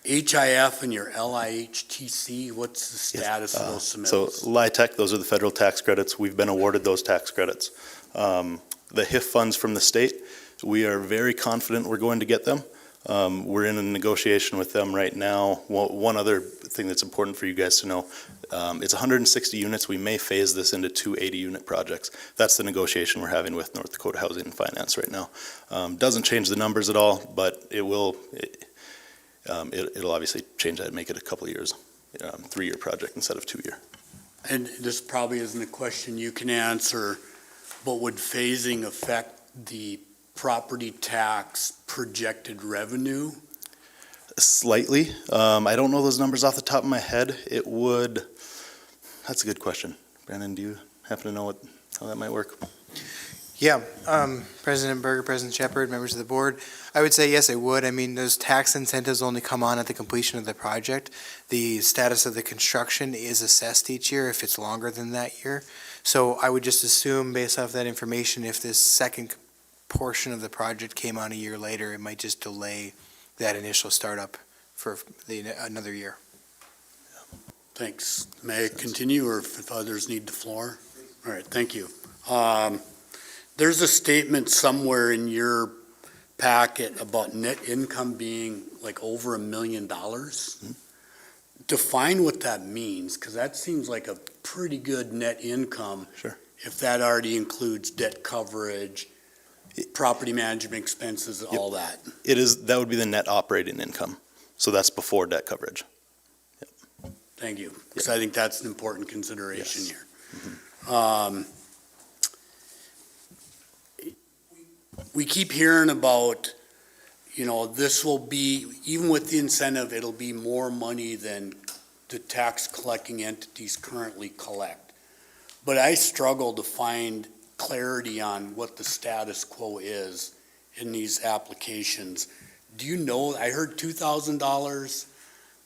HIF and your LIHTC, what's the status of those submittals? So LIHTC, those are the federal tax credits. We've been awarded those tax credits. The HIF funds from the state, we are very confident we're going to get them. We're in a negotiation with them right now. One other thing that's important for you guys to know, it's 160 units. We may phase this into 2 80-unit projects. That's the negotiation we're having with North Dakota Housing and Finance right now. Doesn't change the numbers at all, but it will. It'll obviously change that and make it a couple of years, 3-year project instead of 2-year. And this probably isn't a question you can answer, but would phasing affect the property tax projected revenue? Slightly. I don't know those numbers off the top of my head. It would. That's a good question. Brandon, do you happen to know how that might work? Yeah, President Berger, President Shepherd, members of the board, I would say yes, it would. I mean, those tax incentives only come on at the completion of the project. The status of the construction is assessed each year if it's longer than that year. So I would just assume, based off that information, if this second portion of the project came on a year later, it might just delay that initial startup for another year. Thanks. May I continue, or if others need the floor? All right, thank you. There's a statement somewhere in your packet about net income being like over $1 million. Define what that means, because that seems like a pretty good net income. Sure. If that already includes debt coverage, property management expenses, all that. That would be the net operating income. So that's before debt coverage. Yep. Thank you, because I think that's an important consideration Yes. here. Mm-hmm. We keep hearing about, this will be, even with the incentive, it'll be more money than the tax collecting entities currently collect. But I struggle to find clarity on what the status quo is in these applications. Do you know, I heard $2,000,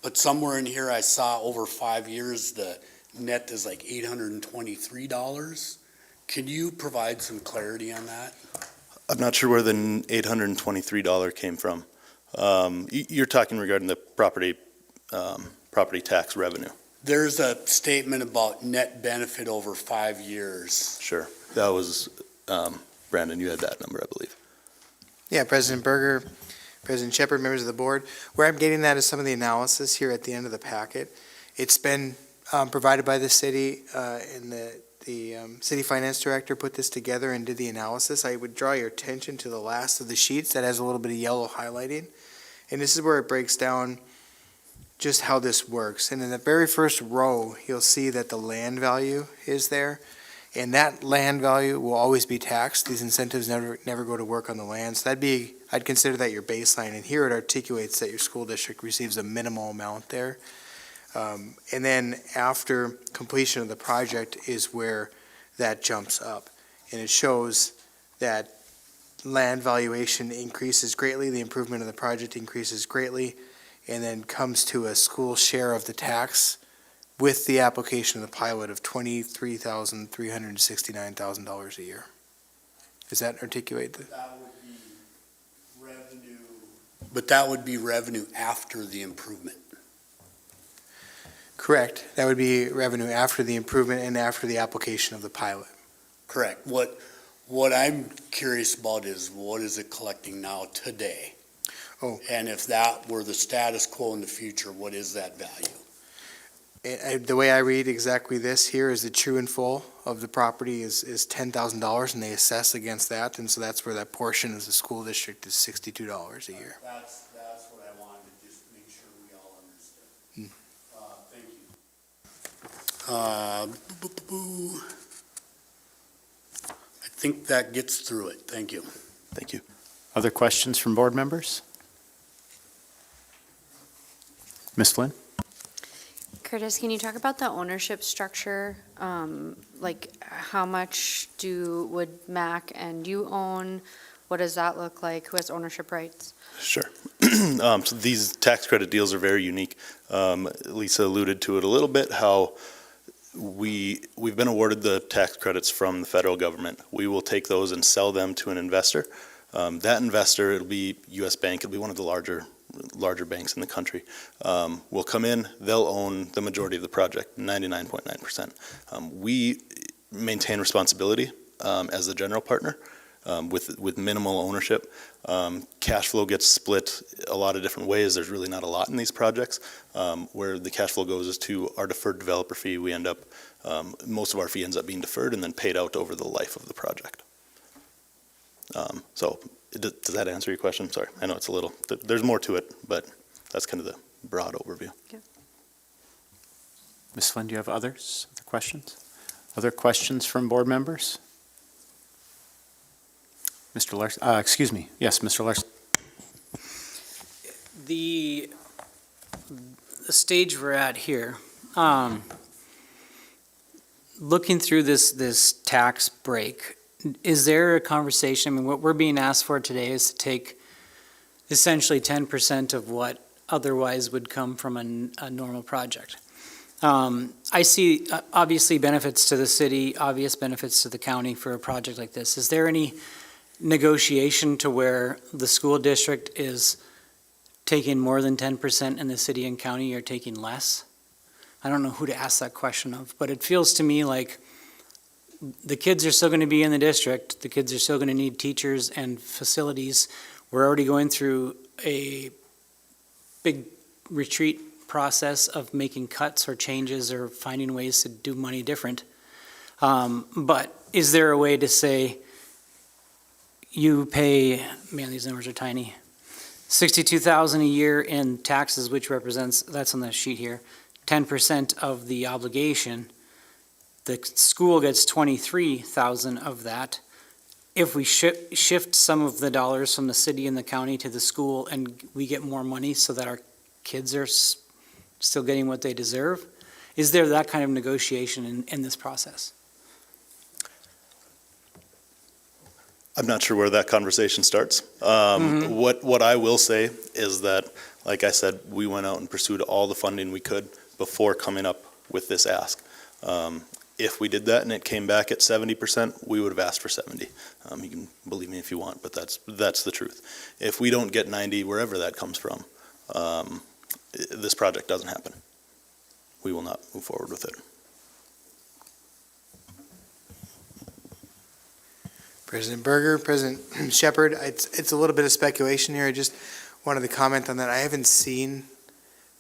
but somewhere in here I saw over 5 years, the net is like $823. Can you provide some clarity on that? I'm not sure where the $823 came from. You're talking regarding the property tax revenue. There's a statement about net benefit over 5 years. Sure. That was, Brandon, you had that number, I believe. Yeah, President Berger, President Shepherd, members of the board. Where I'm getting that is some of the analysis here at the end of the packet. It's been provided by the city, and the city finance director put this together and did the analysis. I would draw your attention to the last of the sheets that has a little bit of yellow highlighting. And this is where it breaks down just how this works. And in the very first row, you'll see that the land value is there. And that land value will always be taxed. These incentives never go to work on the land. So I'd consider that your baseline. And here it articulates that your school district receives a minimal amount there. And then after completion of the project is where that jumps up. And it shows that land valuation increases greatly, the improvement of the project increases greatly, and then comes to a school share of the tax with the application of the pilot of $23,369,000 a year. Does that articulate the? That would be revenue. But that would be revenue after the improvement. Correct. That would be revenue after the improvement and after the application of the pilot. Correct. What I'm curious about is what is it collecting now today? Oh. And if that were the status quo in the future, what is that value? The way I read exactly this here is the true and full of the property is $10,000 and they assess against that. And so that's where that portion of the school district is $62 a year. That's what I wanted to just make sure we all understood. Thank you. I think that gets through it. Thank you. Thank you. Other questions from board members? Ms. Flynn? Curtis, can you talk about the ownership structure? Like how much would MAC and you own? What does that look like? Who has ownership rights? Sure. So these tax credit deals are very unique. Lisa alluded to it a little bit, how we've been awarded the tax credits from the federal government. We will take those and sell them to an investor. That investor, it'll be U.S. Bank, it'll be one of the larger banks in the country, will come in, they'll own the majority of the project, 99.9%. We maintain responsibility as the general partner with minimal ownership. Cash flow gets split a lot of different ways. There's really not a lot in these projects. Where the cash flow goes is to our deferred developer fee. We end up, most of our fee ends up being deferred and then paid out over the life of the project. So does that answer your question? Sorry, I know it's a little, there's more to it, but that's kind of the broad overview. Ms. Flynn, do you have other questions? Other questions from board members? Mr. Larson, excuse me. Yes, Mr. Larson. The stage we're at here, looking through this tax break, is there a conversation? I mean, what we're being asked for today is to take essentially 10% of what otherwise would come from a normal project. I see obviously benefits to the city, obvious benefits to the county for a project like this. Is there any negotiation to where the school district is taking more than 10% and the city and county are taking less? I don't know who to ask that question of, but it feels to me like the kids are still going to be in the district. The kids are still going to need teachers and facilities. We're already going through a big retreat process of making cuts or changes or finding ways to do money different. But is there a way to say, you pay, man, these numbers are tiny, $62,000 a year in taxes, which represents, that's on the sheet here, 10% of the obligation. The school gets $23,000 of that. If we shift some of the dollars from the city and the county to the school and we get more money so that our kids are still getting what they deserve, is there that kind of negotiation in this process? I'm not sure where that conversation starts. What I will say is that, like I said, we went out and pursued all the funding we could before coming up with this ask. If we did that and it came back at 70%, we would have asked for 70. You can believe me if you want, but that's the truth. If we don't get 90, wherever that comes from, this project doesn't happen. We will not move forward with it. President Berger, President Shepard, it's a little bit of speculation here. I just wanted to comment on that. I haven't seen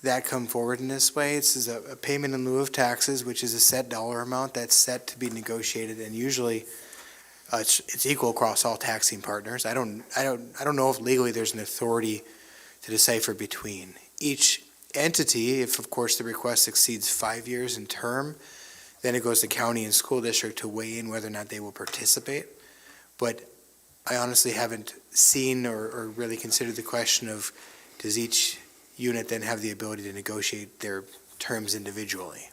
that come forward in this way. This is a payment in lieu of taxes, which is a set dollar amount that's set to be negotiated, and usually it's equal across all taxing partners. I don't know if legally there's an authority to decipher between each entity. If of course the request exceeds 5 years in term, then it goes to county and school district to weigh in whether or not they will participate. But I honestly haven't seen or really considered the question of, does each unit then have the ability to negotiate their terms individually?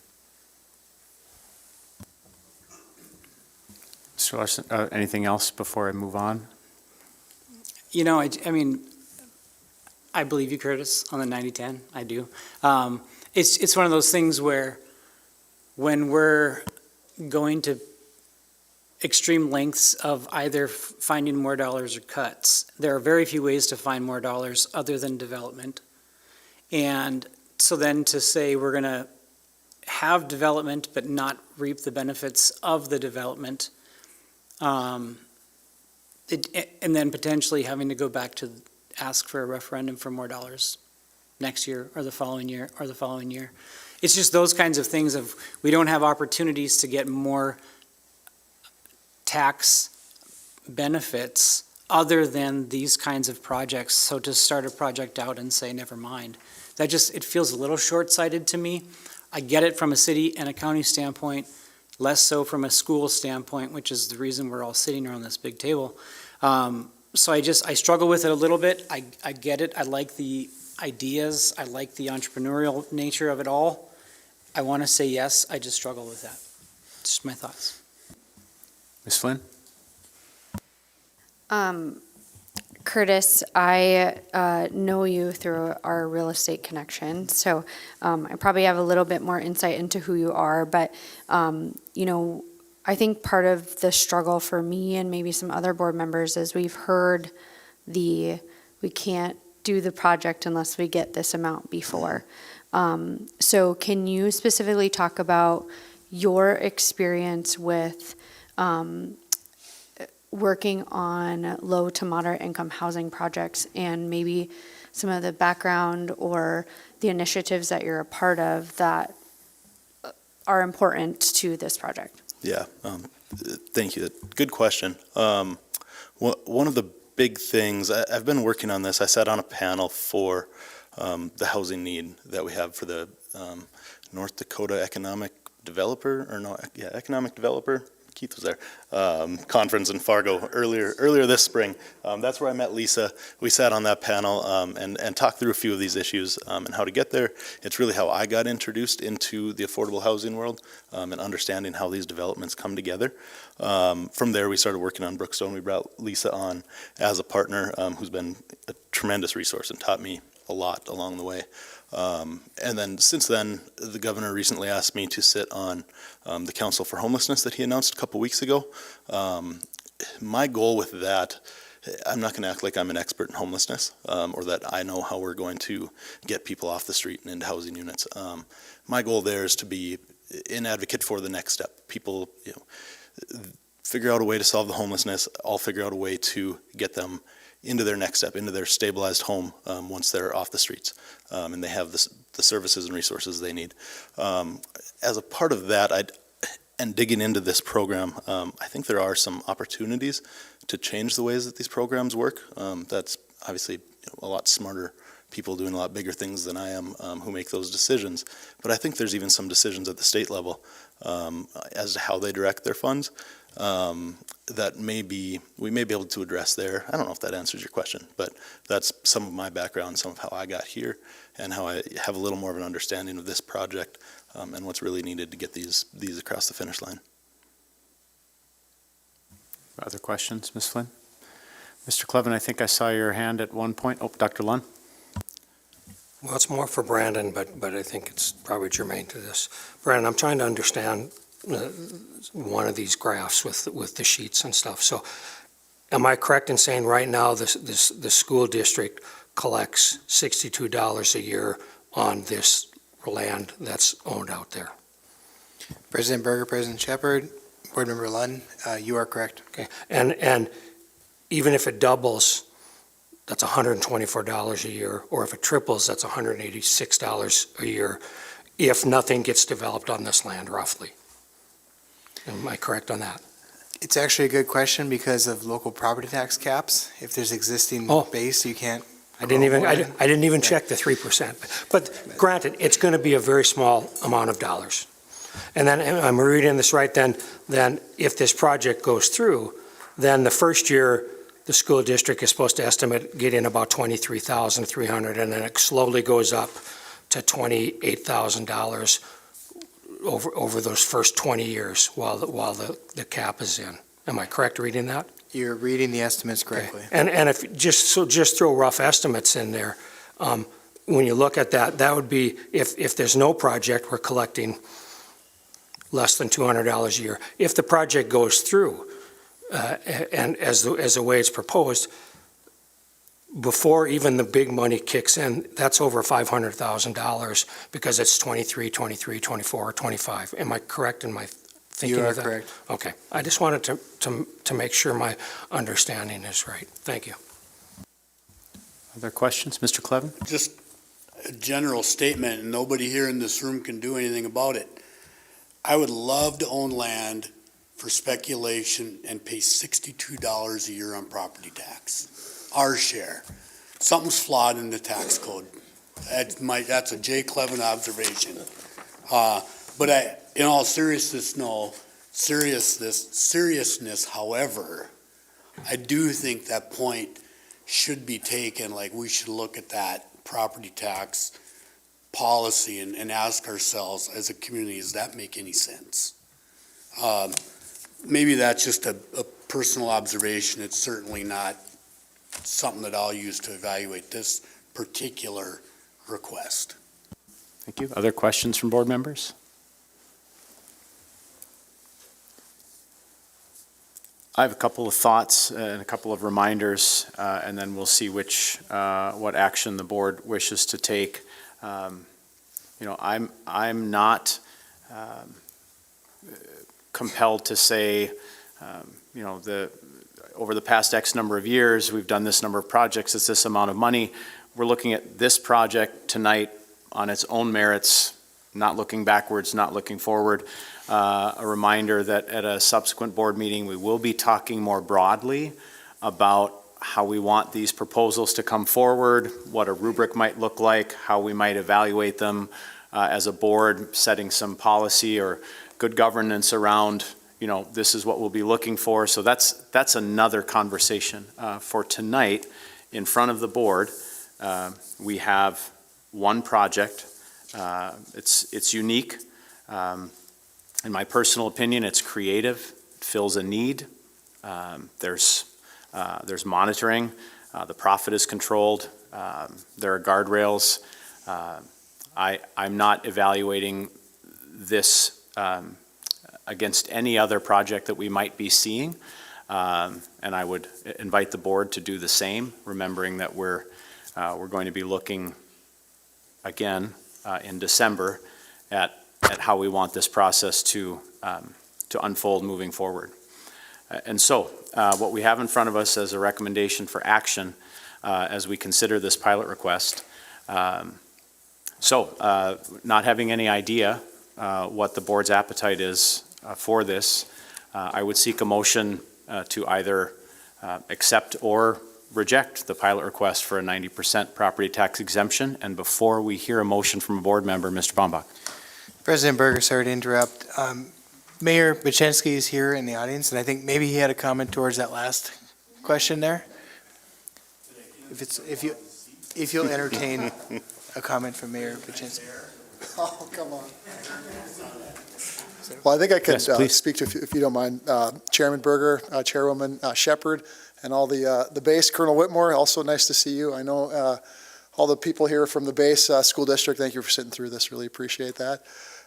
Mr. Larson, anything else before I move on? You know, I mean, I believe you, Curtis, on the 90-10. I do. It's one of those things where when we're going to extreme lengths of either finding more dollars or cuts, there are very few ways to find more dollars other than development. And so then to say we're going to have development but not reap the benefits of the development, and then potentially having to go back to ask for a referendum for more dollars next year or the following year or the following year. It's just those kinds of things of we don't have opportunities to get more tax benefits other than these kinds of projects. So to start a project out and say, never mind, it feels a little short-sighted to me. I get it from a city and a county standpoint, less so from a school standpoint, which is the reason we're all sitting around this big table. So I struggle with it a little bit. I get it. I like the ideas. I like the entrepreneurial nature of it all. I want to say yes. I just struggle with that. Just my thoughts. Ms. Flynn? Curtis, I know you through our real estate connection, so I probably have a little bit more insight into who you are, but, you know, I think part of the struggle for me and maybe some other board members is we've heard we can't do the project unless we get this amount before. So can you specifically talk about your experience with working on low to moderate income housing projects and maybe some of the background or the initiatives that you're a part of that are important to this project? Yeah, thank you. Good question. One of the big things, I've been working on this. I sat on a panel for the housing need that we have for the North Dakota Economic Developer, Economic Developer. Keith was there, conference in Fargo earlier this spring. That's where I met Lisa. We sat on that panel and talked through a few of these issues and how to get there. It's really how I got introduced into the affordable housing world and understanding how these developments come together. From there, we started working on Brookstone. We brought Lisa on as a partner who's been a tremendous resource and taught me a lot along the way. And then since then, the governor recently asked me to sit on the Council for Homelessness that he announced a couple weeks ago. My goal with that, I'm not going to act like I'm an expert in homelessness or that I know how we're going to get people off the street and into housing units. My goal there is to be an advocate for the next step. People, figure out a way to solve the homelessness. I'll figure out a way to get them into their next step, into their stabilized home once they're off the streets and they have the services and resources they need. As a part of that, and digging into this program, I think there are some opportunities to change the ways that these programs work. That's obviously a lot smarter people doing a lot bigger things than I am who make those decisions. But I think there's even some decisions at the state level as to how they direct their funds that we may be able to address there. I don't know if that answers your question, but that's some of my background, some of how I got here, and how I have a little more of an understanding of this project and what's really needed to get these across the finish line. Other questions, Ms. Flynn? Mr. Clevin, I think I saw your hand at one point. Oh, Dr. Lund? Well, it's more for Brandon, but I think it's probably germane to this. Brandon, I'm trying to understand one of these graphs with the sheets and stuff. So am I correct in saying right now the school district collects $62 a year on this land that's owned out there? President Berger, President Shepherd, Board Member Lund, you are correct. Okay, and even if it doubles, that's $124 a year, or if it triples, that's $186 a year, if nothing gets developed on this land, roughly. Am I correct on that? It's actually a good question because of local property tax caps. If there's existing base, you can't. I didn't even check the 3%. But granted, it's going to be a very small amount of dollars. And then, I'm reading this right, then if this project goes through, then the first year, the school district is supposed to estimate getting about $23,300, and then it slowly goes up to $28,000 over those first 20 years while the cap is in. Am I correct reading that? You're reading the estimates correctly. Okay. And if just throw rough estimates in there, when you look at that would be if there's no project, we're collecting less than $200 a year. If the project goes through, and as the way it's proposed, before even the big money kicks in, that's over $500,000 because it's 23, 24, 25. Am I correct in my thinking of that? You are correct. Okay. I just wanted to make sure my understanding is right. Thank you. Other questions? Mr. Clevin? Just a general statement, and nobody here in this room can do anything about it. I would love to own land for speculation and pay $62 a year on property tax. Our share. Something's flawed in the tax code. That's a Jay Clevin observation. But in all seriousness, however, I do think that point should be taken, like we should look at that property tax policy and ask ourselves as a community, does that make any sense? Maybe that's just a personal observation. It's certainly not something that I'll use to evaluate this particular request. Thank you. Other questions from board members? I have a couple of thoughts and a couple of reminders, and then we'll see what action the board wishes to take. I'm not compelled to say, over the past X number of years, we've done this number of projects, it's this amount of money. We're looking at this project tonight on its own merits, not looking backwards, not looking forward. A reminder that at a subsequent board meeting, we will be talking more broadly about how we want these proposals to come forward, what a rubric might look like, how we might evaluate them as a board, setting some policy or good governance around, this is what we'll be looking for. So that's another conversation. For tonight, in front of the board, we have one project. It's unique. In my personal opinion, it's creative, it fills a need. There's monitoring. The profit is controlled. There are guardrails. I'm not evaluating this against any other project that we might be seeing. And I would invite the board to do the same, remembering that we're going to be looking again in December at how we want this process to unfold moving forward. And so what we have in front of us as a recommendation for action as we consider this pilot request. Not having any idea what the board's appetite is for this, I would seek a motion to either accept or reject the pilot request for a 90% property tax exemption. And before we hear a motion from a board member, Mr. Baumbach. President Berger, sorry to interrupt. Mayor Bachensky is here in the audience, and I think maybe he had a comment towards that last question there. If you'll entertain a comment from Mayor Bachensky. Oh, come on. Well, I think I could speak to, if you don't mind, Chairman Berger, Chairwoman Shepherd, and all the base. Colonel Whitmore, also nice to see you. I know all the people here from the base school district, thank you for sitting through this. Really appreciate that.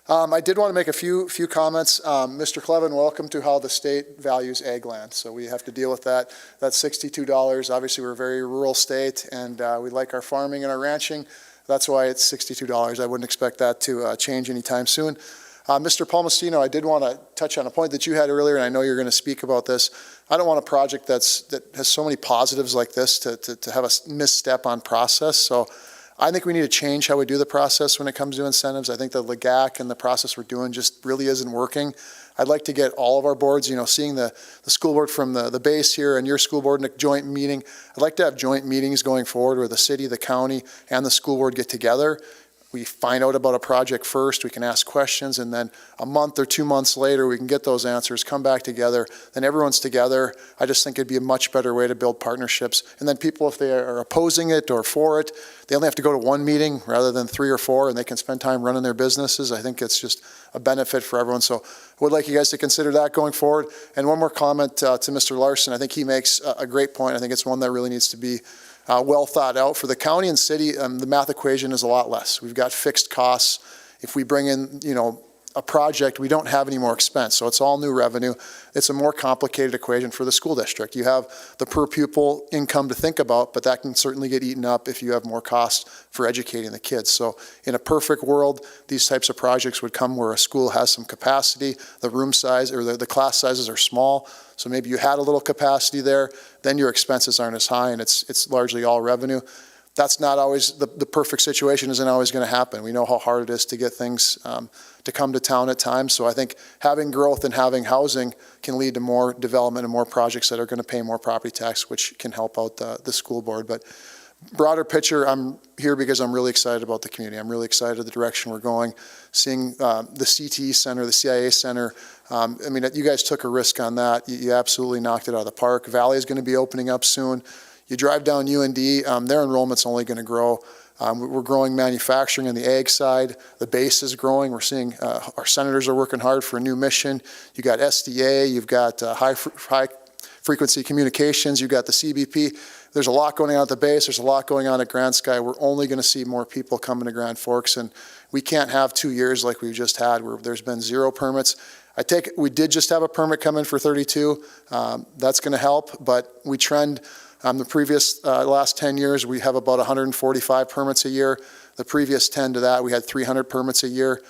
I did want to make a few comments. Mr. Clevin, welcome to how the state values ag land. So we have to deal with that. That's $62. Obviously, we're a very rural state, and we like our farming and our ranching. That's why it's $62. I wouldn't expect that to change anytime soon. Mr. Palmestino, I did want to touch on a point that you had earlier, and I know you're going to speak about this. I don't want a project that has so many positives like this to have a misstep on process. So I think we need to change how we do the process when it comes to incentives. I think the LGAC and the process we're doing just really isn't working. I'd like to get all of our boards, seeing the school board from the base here and your school board in a joint meeting. I'd like to have joint meetings going forward where the city, the county, and the school board get together. We find out about a project first, we can ask questions, and then a month or 2 months later, we can get those answers, come back together, then everyone's together. I just think it'd be a much better way to build partnerships. And then people, if they are opposing it or for it, they only have to go to one meeting rather than 3 or 4, and they can spend time running their businesses. I think it's just a benefit for everyone. So I would like you guys to consider that going forward. And one more comment to Mr. Larson. I think he makes a great point. I think it's one that really needs to be well thought out. For the county and city, the math equation is a lot less. We've got fixed costs. If we bring in, a project, we don't have any more expense. So it's all new revenue. It's a more complicated equation for the school district. You have the per pupil income to think about, but that can certainly get eaten up if you have more costs for educating the kids. So in a perfect world, these types of projects would come where a school has some capacity, the room size or the class sizes are small. So maybe you had a little capacity there, then your expenses aren't as high and it's largely all revenue. That's not always, the perfect situation isn't always going to happen. We know how hard it is to get things to come to town at times. So I think having growth and having housing can lead to more development and more projects that are going to pay more property tax, which can help out the school board. But broader picture, I'm here because I'm really excited about the community. I'm really excited the direction we're going. Seeing the CTE Center, the CIA Center, you guys took a risk on that. You absolutely knocked it out of the park. Valley is going to be opening up soon. You drive down UND, their enrollment's only going to grow. We're growing manufacturing on the ag side. The base is growing. We're seeing our senators are working hard for a new mission. You got SDA, you've got high frequency communications, you've got the CBP. There's a lot going on at the base. There's a lot going on at Grand Sky. We're only going to see more people coming to Grand Forks, and we can't have 2 years like we've just had where there's been 0 permits. I take it we did just have a permit come in for 32. That's going to help, but we trend the previous last 10 years, we have about 145 permits a year. The previous 10 to that, we had 300 permits a year.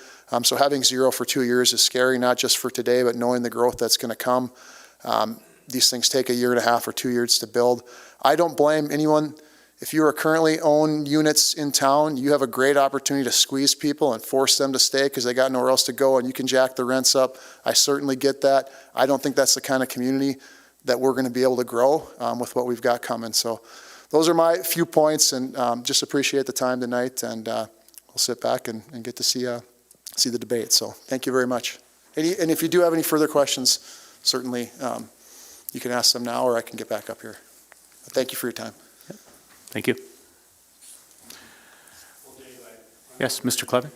So having 0 for 2 years is scary, not just for today, but knowing the growth that's going to come. These things take 1.5 years or 2 years to build. I don't blame anyone. If you are currently own units in town, you have a great opportunity to squeeze people and force them to stay because they got nowhere else to go, and you can jack the rents up. I certainly get that. I don't think that's the kind of community that we're going to be able to grow with what we've got coming. So those are my few points, and just appreciate the time tonight, and we'll sit back and get to see the debate. So thank you very much. And if you do have any further questions, certainly you can ask them now, or I can get back up here. But thank you for your time. Thank you. Yes, Mr. Clevin?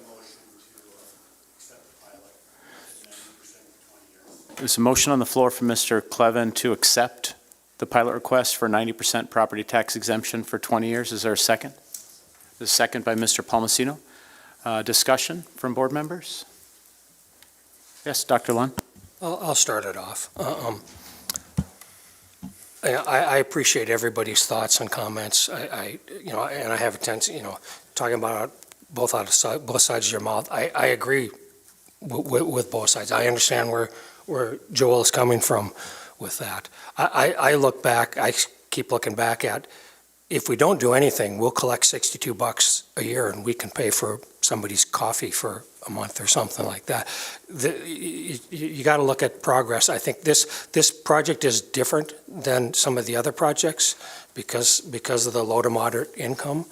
There's a motion on the floor from Mr. Clevin to accept the pilot request for 90% property tax exemption for 20 years. Is there a second? The second by Mr. Palmasino. Discussion from board members? Yes, Dr. Lund? I'll start it off. I appreciate everybody's thoughts and comments. I have a tendency, talking about both sides of your mouth. I agree with both sides. I understand where Joel is coming from with that. I look back, I keep looking back at, if we don't do anything, we'll collect $62 a year and we can pay for somebody's coffee for a month or something like that. You got to look at progress. I think this project is different than some of the other projects because of the low to moderate income.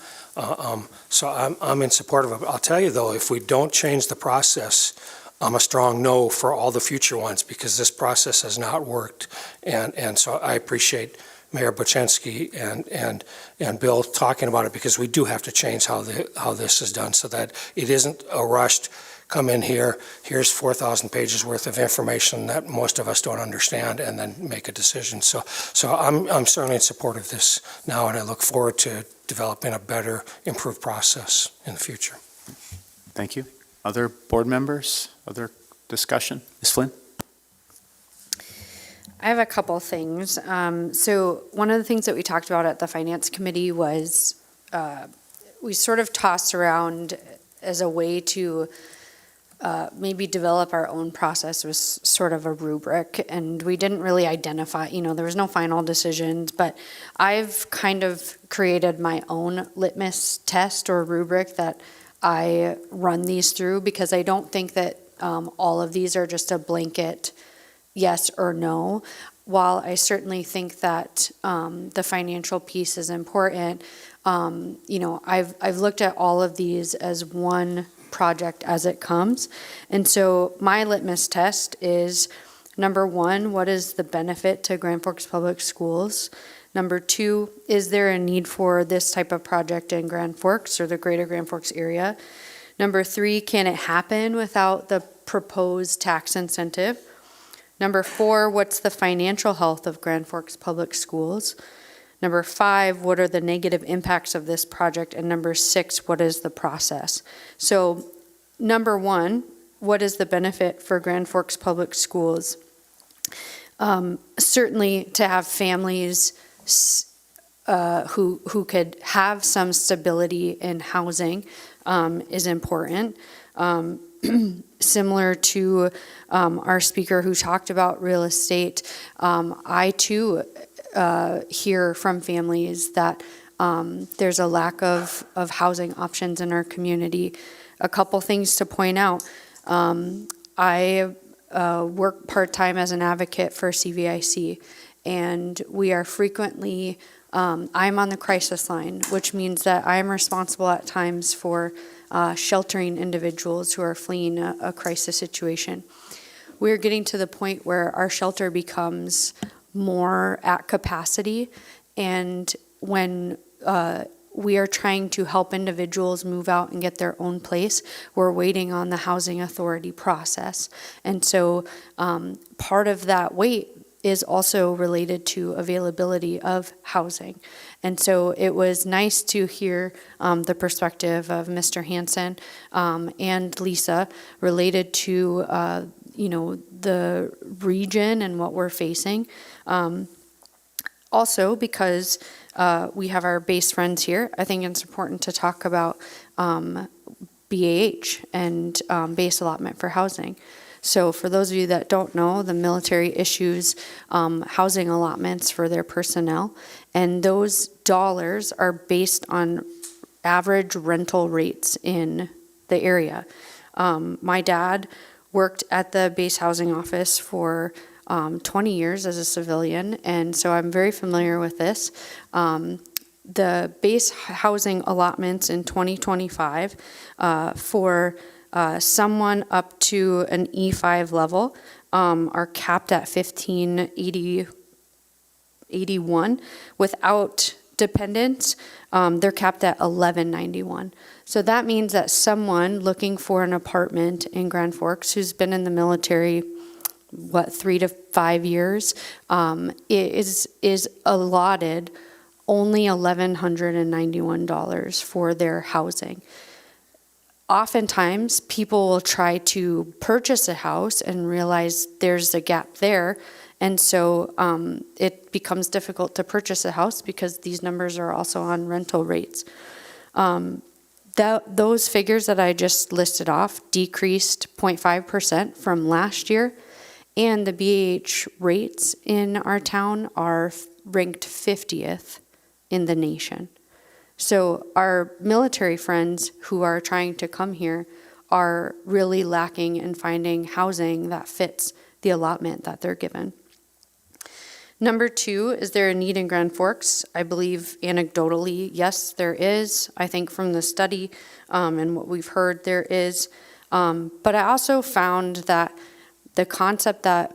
So I'm in support of it. I'll tell you though, if we don't change the process, I'm a strong no for all the future ones because this process has not worked. And so I appreciate Mayor Boczynski and Bill talking about it because we do have to change how this is done so that it isn't a rushed, come in here, here's 4,000 pages worth of information that most of us don't understand and then make a decision. So I'm certainly in support of this now, and I look forward to developing a better, improved process in the future. Thank you. Other board members? Other discussion? Ms. Flynn? I have a couple things. So one of the things that we talked about at the Finance Committee was we sort of tossed around as a way to maybe develop our own process was sort of a rubric, and we didn't really identify, there was no final decisions, but I've kind of created my own litmus test or rubric that I run these through because I don't think that all of these are just a blanket yes or no. While I certainly think that the financial piece is important, I've looked at all of these as one project as it comes. And so my litmus test is, number one, what is the benefit to Grand Forks Public Schools? Number two, is there a need for this type of project in Grand Forks or the greater Grand Forks area? Number three, can it happen without the proposed tax incentive? Number four, what's the financial health of Grand Forks Public Schools? Number five, what are the negative impacts of this project? And number six, what is the process? So number one, what is the benefit for Grand Forks Public Schools? Certainly to have families who could have some stability in housing is important. Similar to our speaker who talked about real estate, I too hear from families that there's a lack of housing options in our community. A couple things to point out. I work part-time as an advocate for CVIC, and we are frequently, I'm on the crisis line, which means that I am responsible at times for sheltering individuals who are fleeing a crisis situation. We're getting to the point where our shelter becomes more at capacity, and when we are trying to help individuals move out and get their own place, we're waiting on the housing authority process. And so part of that wait is also related to availability of housing. And so it was nice to hear the perspective of Mr. Hansen and Lisa related to the region and what we're facing. Also, because we have our base friends here, I think it's important to talk about BAH and base allotment for housing. So for those of you that don't know, the military issues housing allotments for their personnel, and those dollars are based on average rental rates in the area. My dad worked at the base housing office for 20 years as a civilian, and so I'm very familiar with this. The base housing allotments in 2025 for someone up to an E5 level are capped at $1,581. Without dependents, they're capped at $1,191. So that means that someone looking for an apartment in Grand Forks who's been in the military 3 to 5 years is allotted only $1,191 for their housing. Oftentimes, people will try to purchase a house and realize there's a gap there, and so it becomes difficult to purchase a house because these numbers are also on rental rates. Those figures that I just listed off decreased 0.5% from last year, and the BAH rates in our town are ranked 50th in the nation. So our military friends who are trying to come here are really lacking in finding housing that fits the allotment that they're given. Number 2, is there a need in Grand Forks? I believe anecdotally, yes, there is. I think from the study and what we've heard, there is. But I also found that the concept that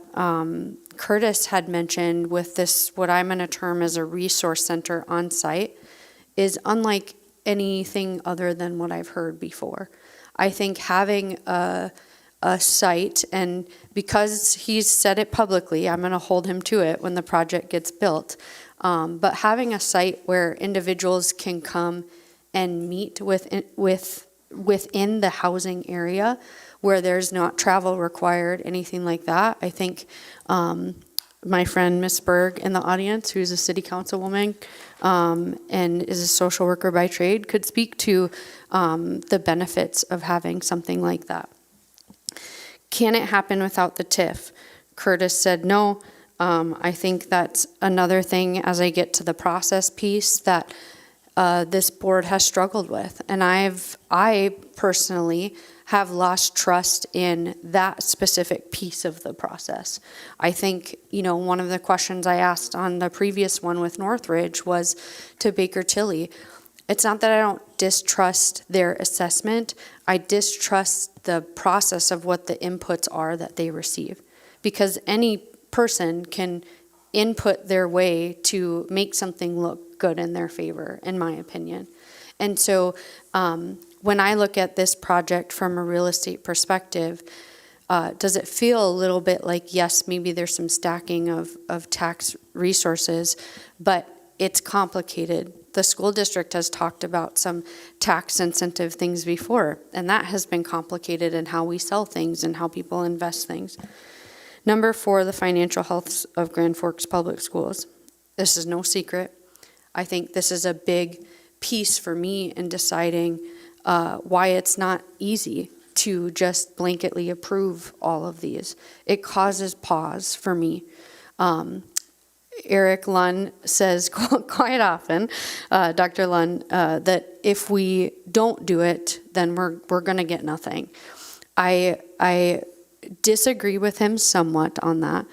Curtis had mentioned with this, what I'm going to term as a resource center on site, is unlike anything other than what I've heard before. I think having a site, and because he's said it publicly, I'm going to hold him to it when the project gets built, but having a site where individuals can come and meet within the housing area where there's not travel required, anything like that. I think my friend Miss Berg in the audience, who's a city councilwoman and is a social worker by trade, could speak to the benefits of having something like that. Can it happen without the TIF? Curtis said no. I think that's another thing as I get to the process piece that this board has struggled with. And I personally have lost trust in that specific piece of the process. I think, one of the questions I asked on the previous one with Northridge was to Baker Tilly. It's not that I don't distrust their assessment, I distrust the process of what the inputs are that they receive. Because any person can input their way to make something look good in their favor, in my opinion. And so when I look at this project from a real estate perspective, does it feel a little bit like, yes, maybe there's some stacking of tax resources, but it's complicated. The school district has talked about some tax incentive things before, and that has been complicated in how we sell things and how people invest things. Number 4, the financial health of Grand Forks Public Schools. This is no secret. I think this is a big piece for me in deciding why it's not easy to just blanketly approve all of these. It causes pause for me. Eric Lunn says quite often, Dr. Lunn, that if we don't do it, then we're going to get nothing. I disagree with him somewhat on that.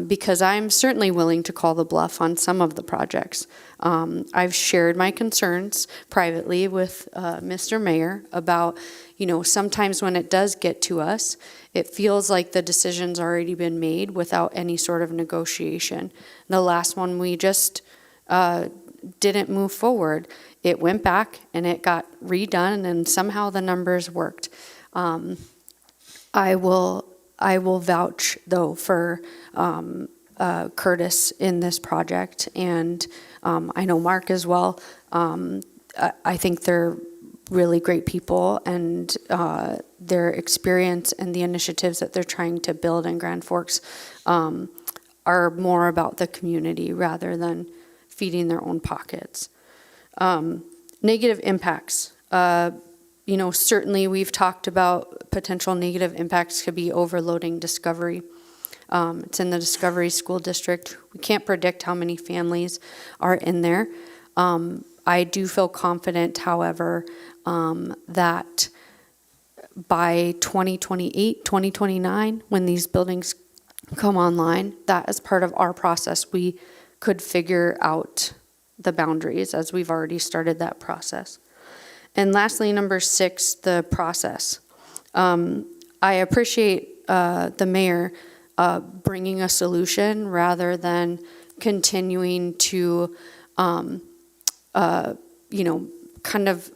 Because I'm certainly willing to call the bluff on some of the projects. I've shared my concerns privately with Mr. Mayor about, sometimes when it does get to us, it feels like the decision's already been made without any sort of negotiation. The last one we just didn't move forward. It went back and it got redone and somehow the numbers worked. I will vouch, though, for Curtis in this project, and I know Mark as well. I think they're really great people, and their experience and the initiatives that they're trying to build in Grand Forks are more about the community rather than feeding their own pockets. Negative impacts. Certainly we've talked about potential negative impacts could be overloading Discovery. It's in the Discovery School District. We can't predict how many families are in there. I do feel confident, however, that by 2028, 2029, when these buildings come online, that as part of our process, we could figure out the boundaries, as we've already started that process. And lastly, number 6, the process. I appreciate the mayor bringing a solution rather than continuing to, kind of,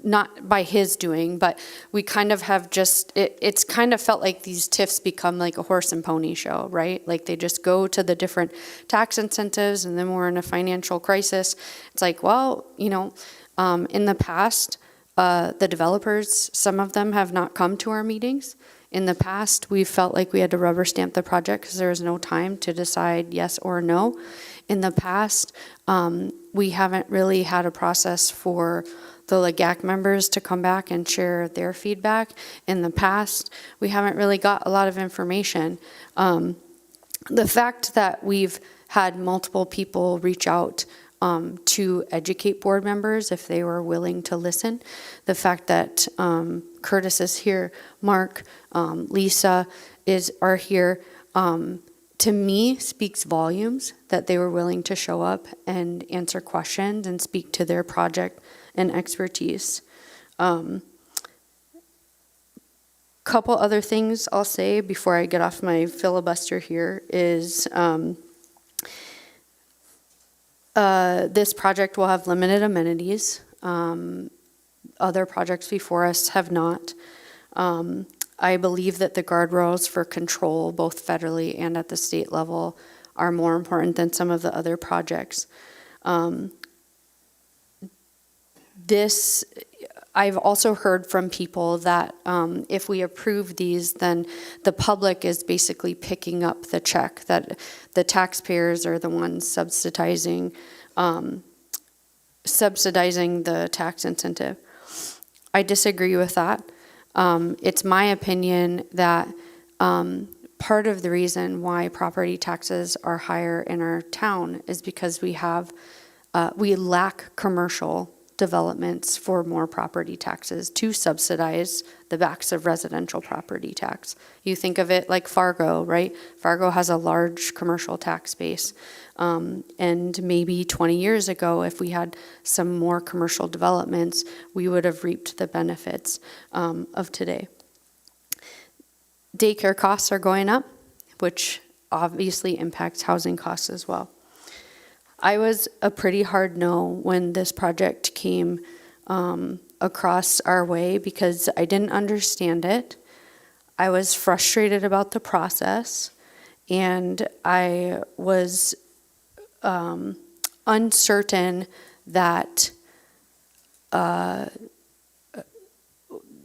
not by his doing, but we kind of have just, it's kind of felt like these TIFs become like a horse and pony show, right? Like they just go to the different tax incentives, and then we're in a financial crisis. It's like, well, in the past, the developers, some of them have not come to our meetings. In the past, we felt like we had to rubber stamp the project because there was no time to decide yes or no. In the past, we haven't really had a process for the LEGAC members to come back and share their feedback. In the past, we haven't really got a lot of information. The fact that we've had multiple people reach out to educate board members if they were willing to listen, the fact that Curtis is here, Mark, Lisa are here, to me speaks volumes that they were willing to show up and answer questions and speak to their project and expertise. Couple other things I'll say before I get off my filibuster here is this project will have limited amenities. Other projects before us have not. I believe that the guardrails for control, both federally and at the state level, are more important than some of the other projects. I've also heard from people that if we approve these, then the public is basically picking up the check, that the taxpayers are the ones subsidizing the tax incentive. I disagree with that. It's my opinion that part of the reason why property taxes are higher in our town is because we lack commercial developments for more property taxes to subsidize the backs of residential property tax. You think of it like Fargo, right? Fargo has a large commercial tax base. And maybe 20 years ago, if we had some more commercial developments, we would have reaped the benefits of today. Daycare costs are going up, which obviously impacts housing costs as well. I was a pretty hard no when this project came across our way because I didn't understand it. I was frustrated about the process, and I was uncertain that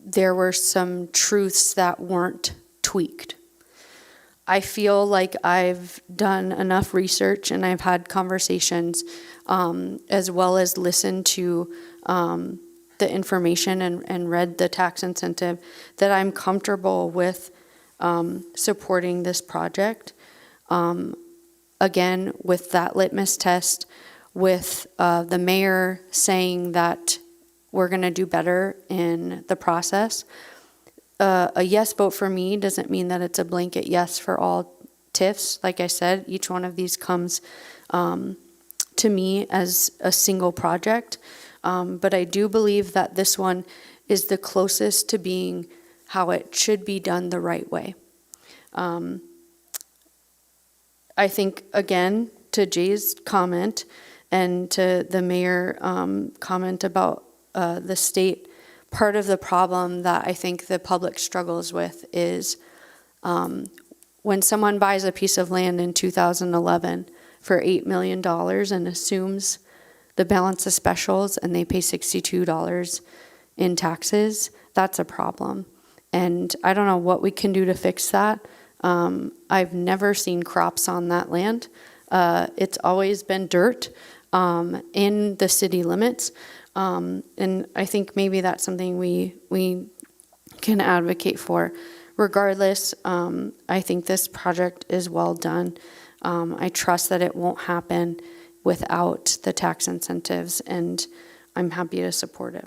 there were some truths that weren't tweaked. I feel like I've done enough research and I've had conversations as well as listened to the information and read the tax incentive that I'm comfortable with supporting this project. Again, with that litmus test, with the mayor saying that we're going to do better in the process. A yes vote for me doesn't mean that it's a blanket yes for all TIFs. Like I said, each one of these comes to me as a single project. But I do believe that this one is the closest to being how it should be done the right way. I think, again, to Jay's comment and to the mayor comment about the state, part of the problem that I think the public struggles with is when someone buys a piece of land in 2011 for $8 million and assumes the balance of specials and they pay $62 in taxes, that's a problem. And I don't know what we can do to fix that. I've never seen crops on that land. It's always been dirt in the city limits. And I think maybe that's something we can advocate for. Regardless, I think this project is well done. I trust that it won't happen without the tax incentives, and I'm happy to support it.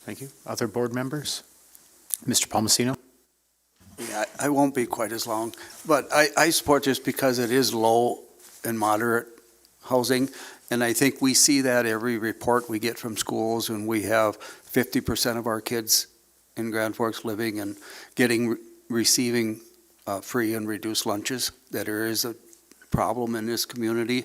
Thank you. Other board members? Mr. Palmasino? Yeah, I won't be quite as long, but I support this because it is low and moderate housing, and I think we see that every report we get from schools, and we have 50% of our kids in Grand Forks living and receiving free and reduced lunches, that there is a problem in this community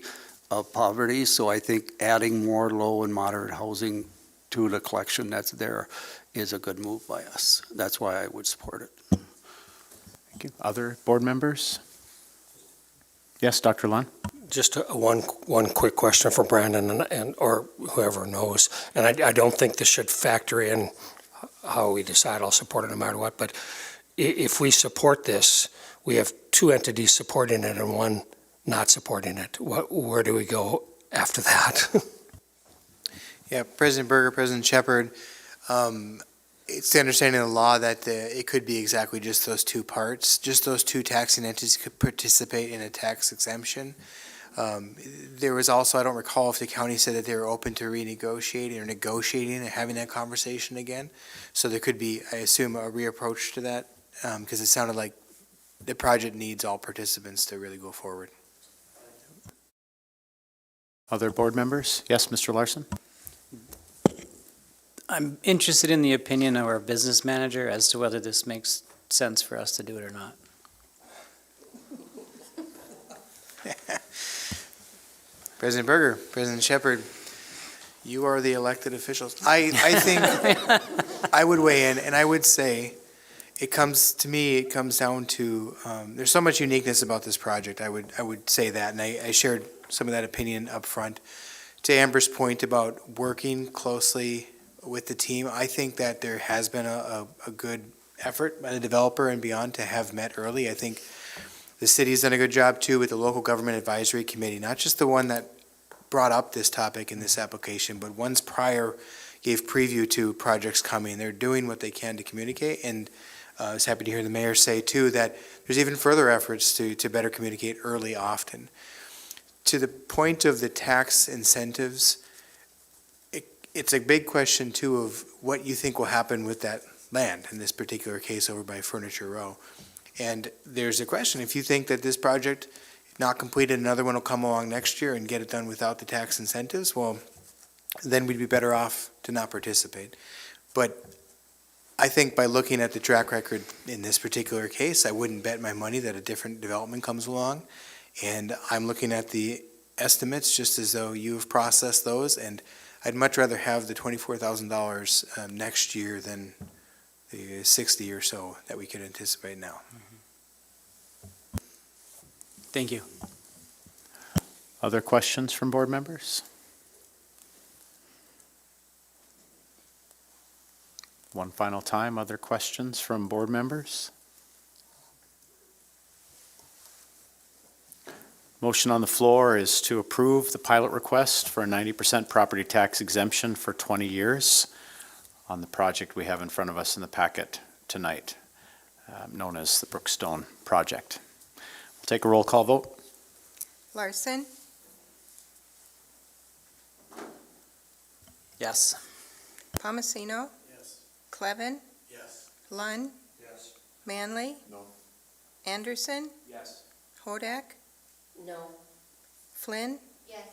of poverty. So I think adding more low and moderate housing to the collection that's there is a good move by us. That's why I would support it. Thank you. Other board members? Yes, Dr. Lund? Just one quick question for Brandon and or whoever knows. And I don't think this should factor in how we decide. I'll support it no matter what. But if we support this, we have two entities supporting it and one not supporting it. Where do we go after that? Yeah, President Berger, President Shepherd, it's the understanding of the law that it could be exactly just those two parts. Just those two taxing entities could participate in a tax exemption. There was also, I don't recall if the county said that they were open to renegotiating or negotiating and having that conversation again. So there could be, I assume, a reapproach to that, because it sounded like the project needs all participants to really go forward. Other board members? Yes, Mr. Larson? I'm interested in the opinion of our business manager as to whether this makes sense for us to do it or not. President Berger, President Shepherd, you are the elected officials. I think I would weigh in, and I would say it comes down to there's so much uniqueness about this project. I would say that, and I shared some of that opinion up front. To Amber's point about working closely with the team, I think that there has been a good effort by the developer and beyond to have met early. I think the city's done a good job too with the local government advisory committee, not just the one that brought up this topic in this application, but ones prior gave preview to projects coming. They're doing what they can to communicate, and I was happy to hear the mayor say too that there's even further efforts to better communicate early often. To the point of the tax incentives, it's a big question too of what you think will happen with that land, in this particular case over by Furniture Row. And there's a question, if you think that this project, not completed, another one will come along next year and get it done without the tax incentives, well, then we'd be better off to not participate. But I think by looking at the track record in this particular case, I wouldn't bet my money that a different development comes along. And I'm looking at the estimates just as though you've processed those, and I'd much rather have the $24,000 next year than the 60 or so that we could anticipate now. Thank you. Other questions from board members? One final time, other questions from board members? Motion on the floor is to approve the pilot request for a 90% property tax exemption for 20 years on the project we have in front of us in the packet tonight, known as the Brookstone project. We'll take a roll call vote. Larson, Yes. Palmasino, Yes. Clevin, Yes. Lund, Yes. Manley, No. Anderson, Yes. Hodak, No. Flynn, Yes.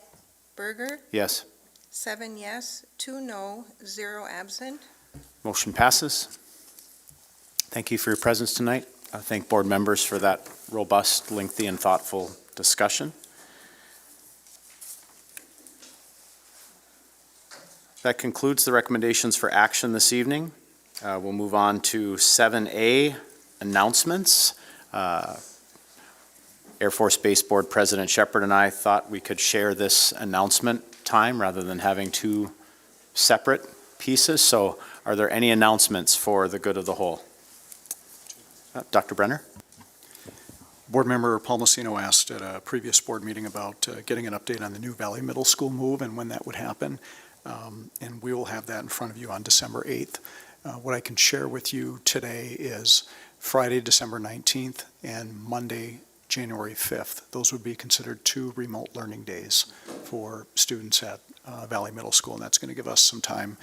Berger, Yes. 7 yes, 2 no, 0 absent. Motion passes. Thank you for your presence tonight. I thank board members for that robust, lengthy, and thoughtful discussion. That concludes the recommendations for action this evening. We'll move on to 7A, announcements. Air Force Base Board President Shepard and I thought we could share this announcement time rather than having two separate pieces. So are there any announcements for the good of the whole? Dr. Brenner? Board Member Palmasino asked at a previous board meeting about getting an update on the new Valley Middle School move and when that would happen. And we will have that in front of you on December 8th. What I can share with you today is Friday, December 19th and Monday, January 5th. Those would be considered 2 remote learning days for students at Valley Middle School, and that's going to give us some time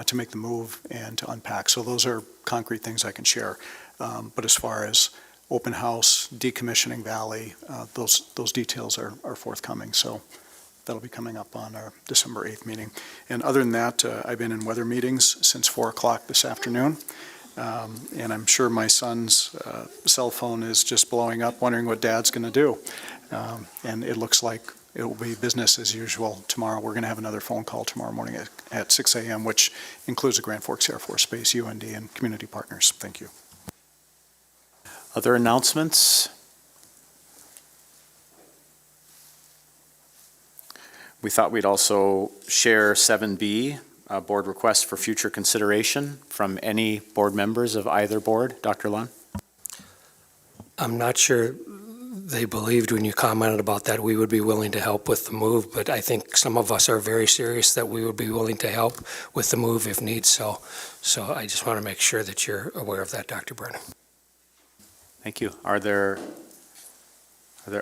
to make the move and to unpack. So those are concrete things I can share. But as far as open house, decommissioning Valley, those details are forthcoming. So that'll be coming up on our December 8th meeting. And other than that, I've been in weather meetings since 4 o'clock this afternoon. And I'm sure my son's cell phone is just blowing up, wondering what Dad's going to do. And it looks like it will be business as usual tomorrow. We're going to have another phone call tomorrow morning at 6 a.m., which includes the Grand Forks Air Force Base, UND, and community partners. Thank you. Other announcements? We thought we'd also share 7B, board requests for future consideration from any board members of either board. Dr. Lund? I'm not sure they believed when you commented about that we would be willing to help with the move, but I think some of us are very serious that we would be willing to help with the move if need so. So I just want to make sure that you're aware of that, Dr. Brennan. Thank you. Are there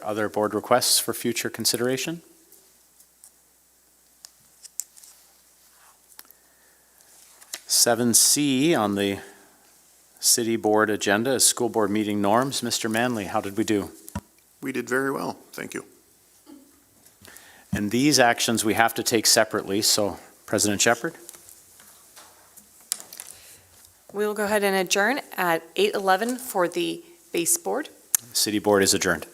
other board requests for future consideration? (7C) on the city board agenda is school board meeting norms. Mr. Manley, how did we do? We did very well. Thank you. And these actions we have to take separately. So President Shepard? We will go ahead and adjourn at 8:11 for the base board. City board is adjourned.